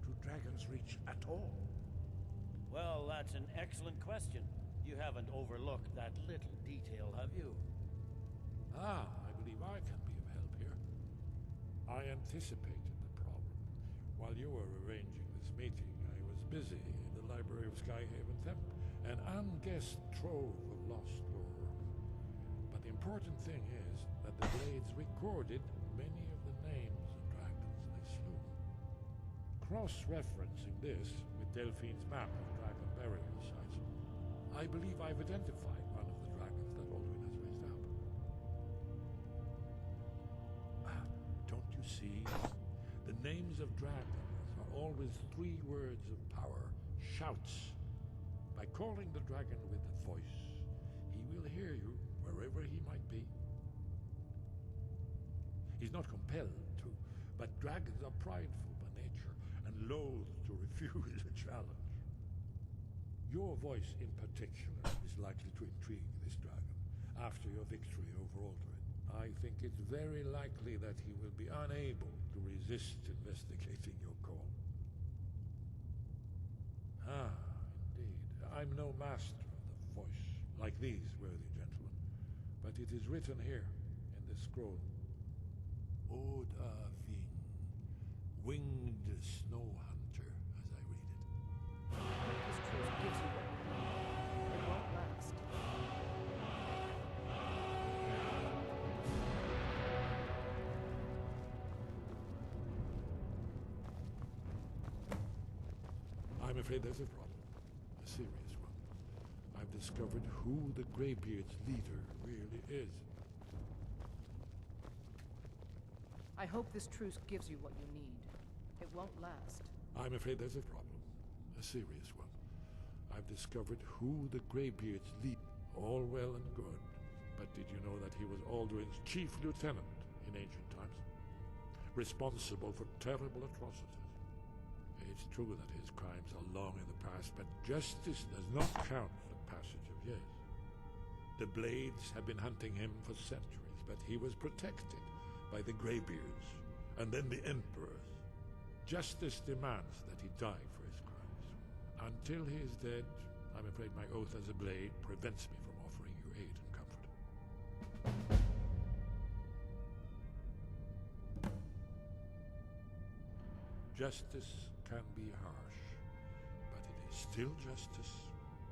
to Dragon's Reach at all. Well, that's an excellent question. You haven't overlooked that little detail, have you? Ah, I believe I can be of help here. I anticipated the problem. While you were arranging this meeting, I was busy in the library of Skyhaven Temp, an unguessed trove of lost lore. But the important thing is that the Blades recorded many of the names of dragons they slew. Cross-referencing this with Delphine's map of dragon burial sites, I believe I've identified one of the dragons that Alduin has raised up. Don't you see? The names of dragons are always 3 words of power, shouts. By calling the dragon with a voice, he will hear you wherever he might be. He's not compelled to, but dragons are prideful by nature and loath to refuse a challenge. Your voice in particular is likely to intrigue this dragon after your victory over Alduin. I think it's very likely that he will be unable to resist investigating your call. Ah, indeed. I'm no master of the voice, like these worthy gentlemen, but it is written here in this scroll. Oda Ving, winged snow hunter, as I read it. This truth gives you what you need. It won't last. I'm afraid there's a problem. A serious one. I've discovered who the Greybeard's leader really is. I hope this truce gives you what you need. It won't last. I'm afraid there's a problem. A serious one. I've discovered who the Greybeard's leader. All well and good. But did you know that he was Alduin's chief lieutenant in ancient times? Responsible for terrible atrocities. It's true that his crimes are long in the past, but justice does not count for the passage of years. The Blades have been hunting him for centuries, but he was protected by the Greybeards, and then the Emperors. Justice demands that he die for his crimes. Until he is dead, I'm afraid my oath as a Blade prevents me from offering you aid and comfort. Justice can be harsh, but it is still justice.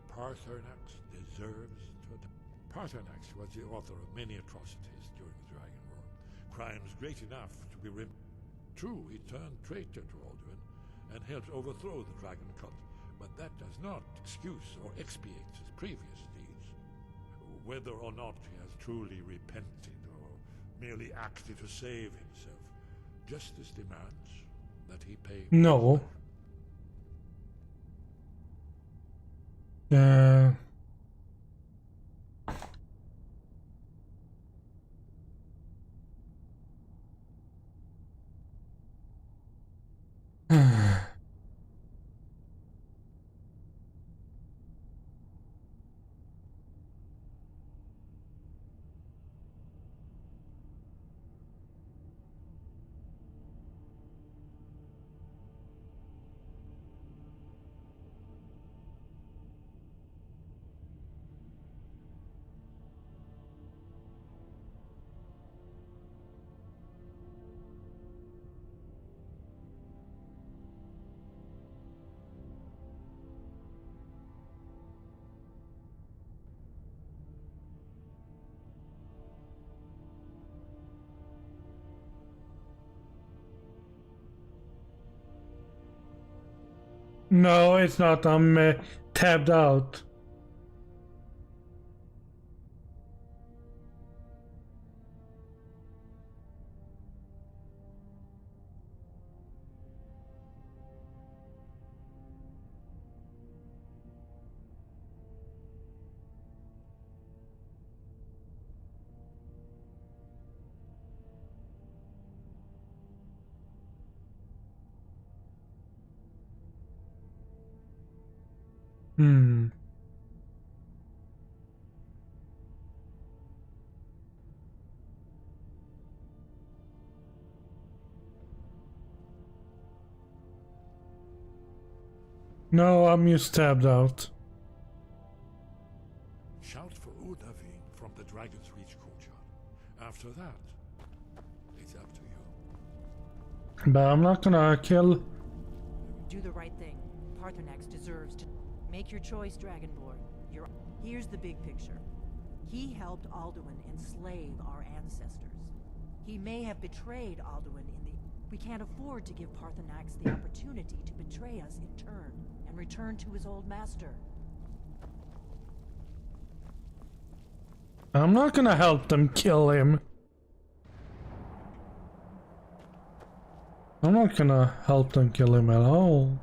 Paarthurnax deserves to die. Paarthurnax was the author of many atrocities during the Dragon War, crimes great enough to be True, he turned traitor to Alduin and helped overthrow the Dragon Cult, but that does not excuse or expiate his previous deeds. Whether or not he has truly repented or merely acted to save himself, justice demands that he pay. No. No, it's not. I'm tabbed out. No, I'm just tabbed out. Shout for Udavin from the Dragon's Reach courtyard. After that, it's up to you. But I'm not gonna kill. Do the right thing. Paarthurnax deserves to make your choice, Dragonborn. Here's the big picture. He helped Alduin enslave our ancestors. He may have betrayed Alduin in the... We can't afford to give Paarthurnax the opportunity to betray us in turn and return to his old master. I'm not gonna help them kill him. I'm not gonna help them kill him at all.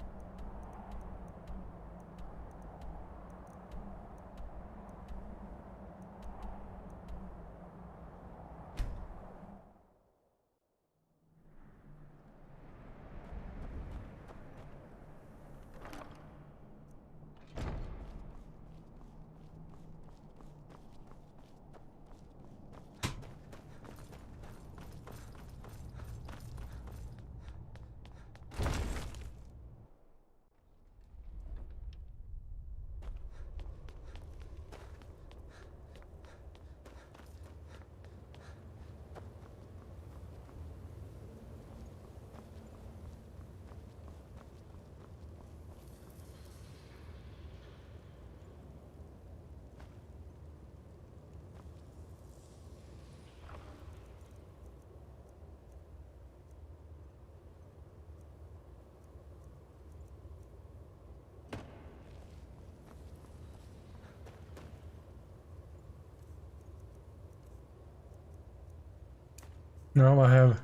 Now I have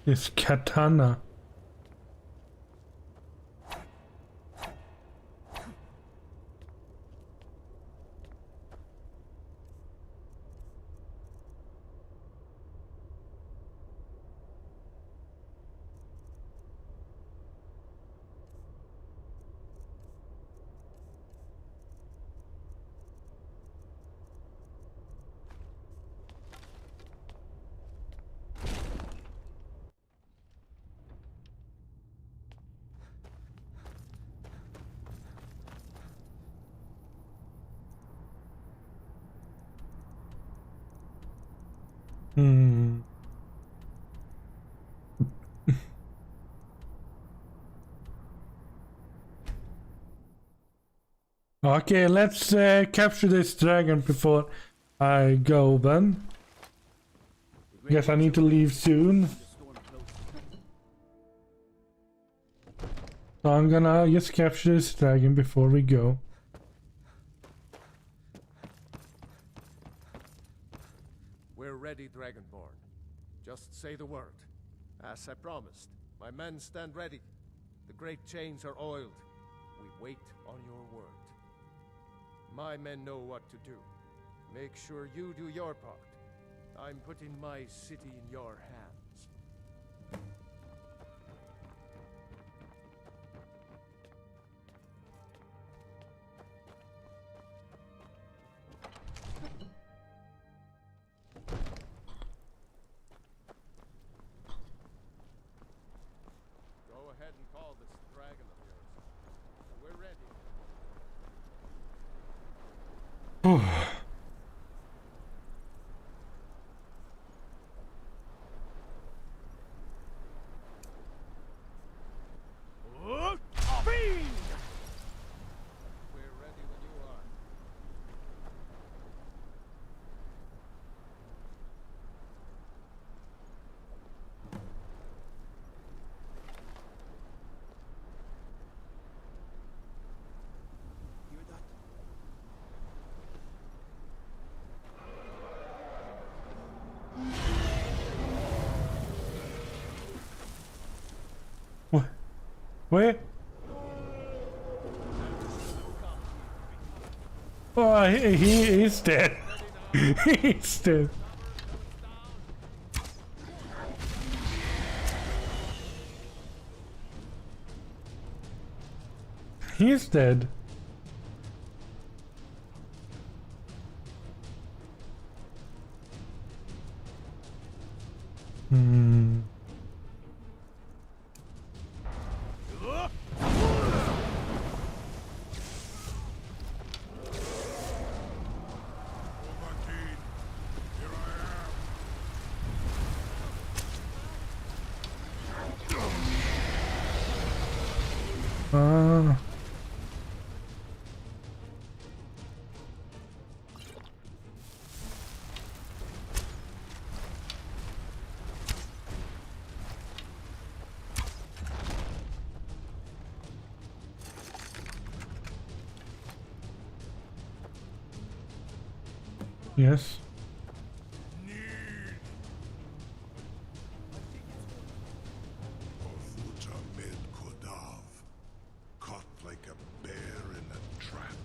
this katana. Okay, let's capture this dragon before I go then. Guess I need to leave soon. So I'm gonna just capture this dragon before we go. We're ready, Dragonborn. Just say the word. As I promised, my men stand ready. The great chains are oiled. We wait on your word. My men know what to do. Make sure you do your part. I'm putting my city in your hands. Go ahead and call this dragon of yours. We're ready. We're ready when you are. Hear that? What? Where? Oh, he's dead. He's dead. He's dead. Hmm. Yes. Orvuta med Kodav, caught like a bear in a trap.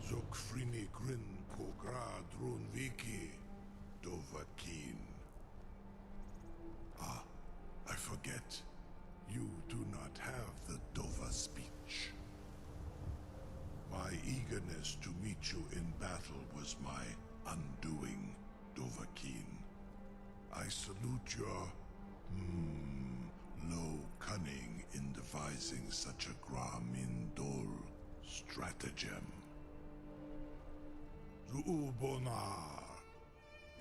Zokfrini grin Pograd Runviki, Dovahkiin. Ah, I forget. You do not have the Dova speech. My eagerness to meet you in battle was my undoing, Dovahkiin. I salute your, low cunning in devising such a Gramin Dol stratagem. Zuubonar,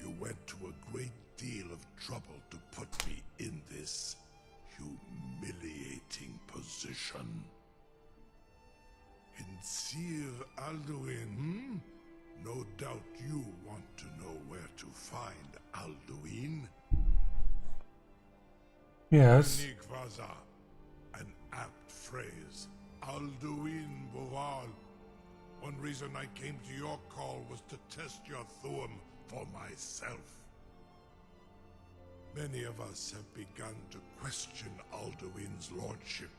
you went to a great deal of trouble to put me in this humiliating position. Sir Alduin, No doubt you want to know where to find Alduin. Yes. Nikvaza, an apt phrase. Alduin Boval. One reason I came to your call was to test your Thuum for myself. Many of us have begun to question Alduin's lordship,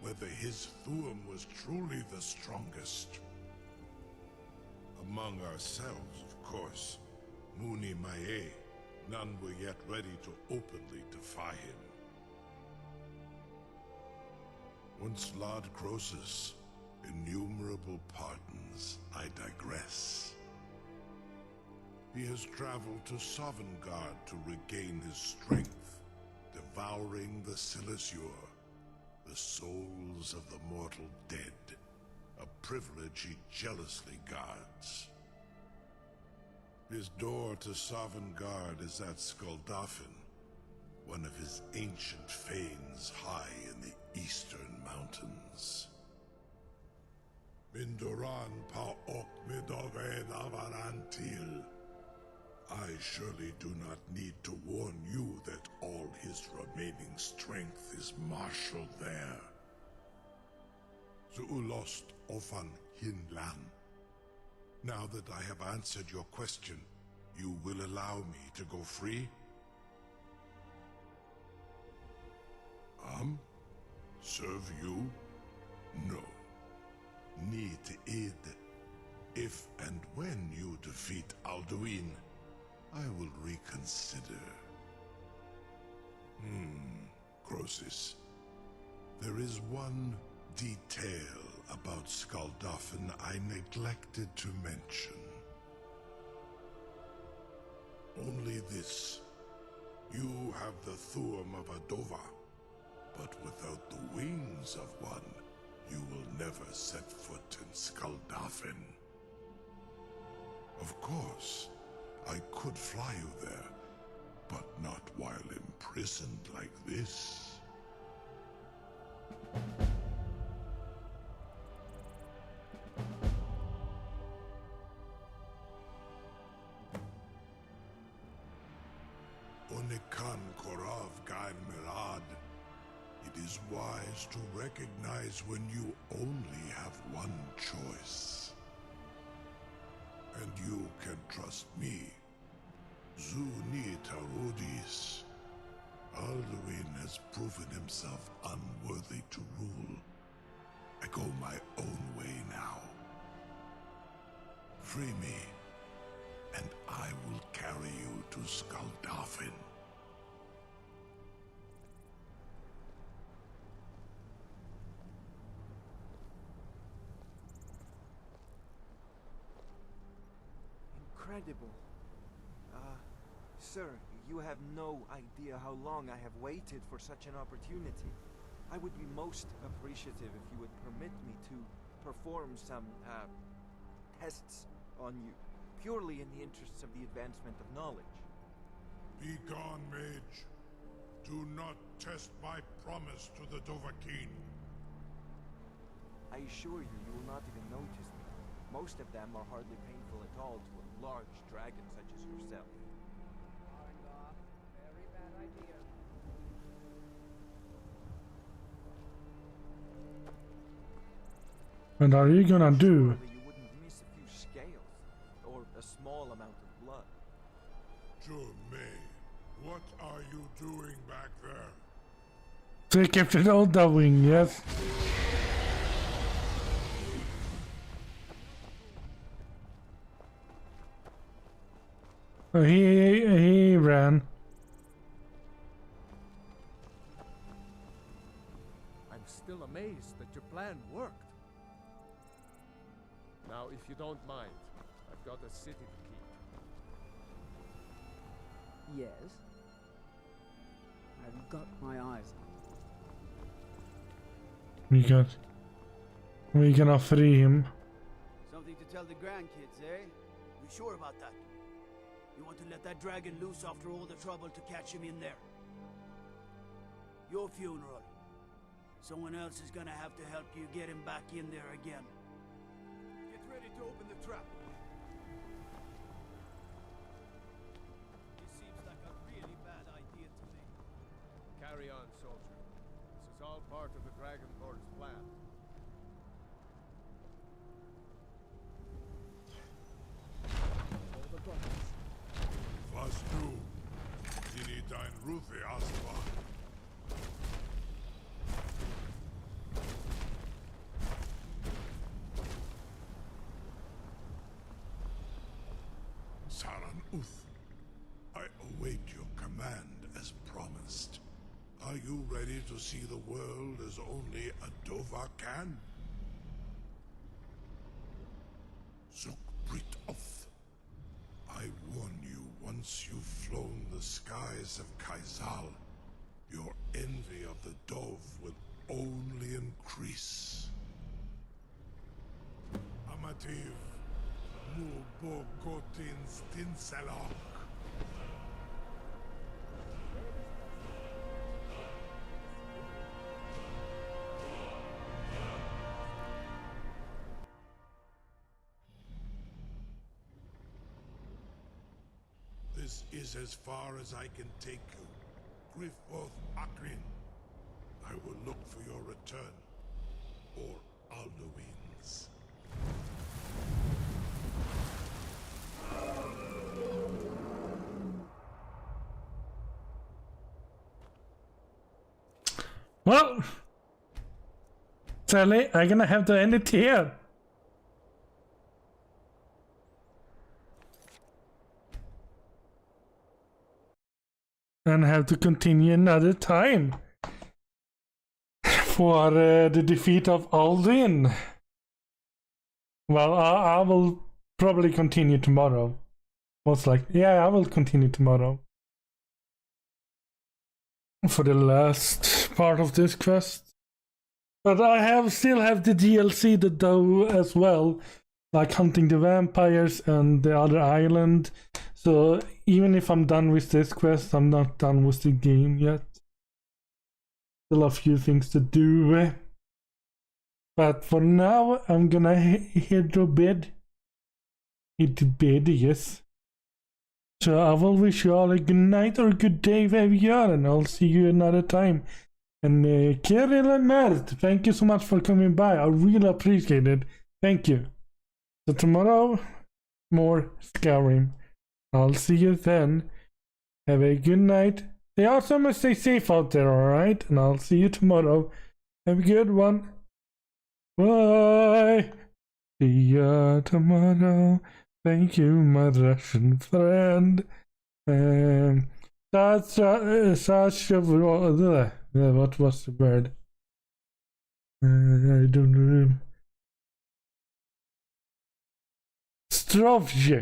whether his Thuum was truly the strongest. Among ourselves, of course, Muni Mae, none were yet ready to openly defy him. Once Lord Croesus, innumerable pardons, I digress. He has traveled to Sovngarde to regain his strength, devouring the Silesure, the souls of the mortal dead, a privilege he jealously guards. His door to Sovngarde is at Skuldafn, one of his ancient fanes high in the eastern mountains. Mindoran pa ok midoved avarantil. I surely do not need to warn you that all his remaining strength is marshaled there. Zuulost ofan hinlan. Now that I have answered your question, you will allow me to go free? Serve you? No. Need id. If and when you defeat Alduin, I will reconsider. Croesus. There is one detail about Skaldafn I neglected to mention. Only this. You have the Thuum of a Dova, but without the wings of one, you will never set foot in Skaldafn. Of course, I could fly you there, but not while imprisoned like this. Onikan Korav Gain Mirad. It is wise to recognize when you only have one choice. And you can trust me. Zuni Tarudis. Alduin has proven himself unworthy to rule. I go my own way now. Free me, and I will carry you to Skaldafn. Incredible. Sir, you have no idea how long I have waited for such an opportunity. I would be most appreciative if you would permit me to perform some, tests on you, purely in the interests of the advancement of knowledge. Be gone, mage. Do not test my promise to the Dovahkiin. I assure you, you will not even notice me. Most of them are hardly painful at all to a large dragon such as yourself. Very bad idea. What are you gonna do? Surely you wouldn't miss a few scales, or a small amount of blood. May, what are you doing back there? They kept it all doing, yes. So he ran. I'm still amazed that your plan worked. Now, if you don't mind, I've got a city to keep. Yes. I've got my eyes on. We gonna free him. Something to tell the grandkids, eh? You sure about that? You want to let that dragon loose after all the trouble to catch him in there? Your funeral. Someone else is gonna have to help you get him back in there again. Get ready to open the trap. This seems like a really bad idea to me. Carry on, soldier. This is all part of the Dragonborn's plan. All the buttons. Was du? Dini dein Ruthi Aswa. Saran Uth, I await your command as promised. Are you ready to see the world as only a Dova can? Zukbrit Oth, I warn you, once you've flown the skies of Kaizal, your envy of the Dove will only increase. Amativ, Mubogotin Stinselok. is as far as I can take you. Griffworth Akrin. I will look for your return. Or Alduin's. Well, Sally, I'm gonna have to end it here. And have to continue another time for the defeat of Alduin. Well, I will probably continue tomorrow. Most likely, yeah, I will continue tomorrow for the last part of this quest. But I still have the DLC to do as well, like hunting the vampires and the other island. So even if I'm done with this quest, I'm not done with the game yet. Still a few things to do. But for now, I'm gonna head to bed. Head to bed, yes. So I will wish you all a good night or good day wherever you are, and I'll see you another time. And Kirill and Mert, thank you so much for coming by. I really appreciate it. Thank you. So tomorrow, more Skyrim. I'll see you then. Have a good night. Stay awesome and stay safe out there, alright? And I'll see you tomorrow. Have a good one. Bye. See ya tomorrow. Thank you, my Russian friend. What was the word? I don't know. Zdrowje.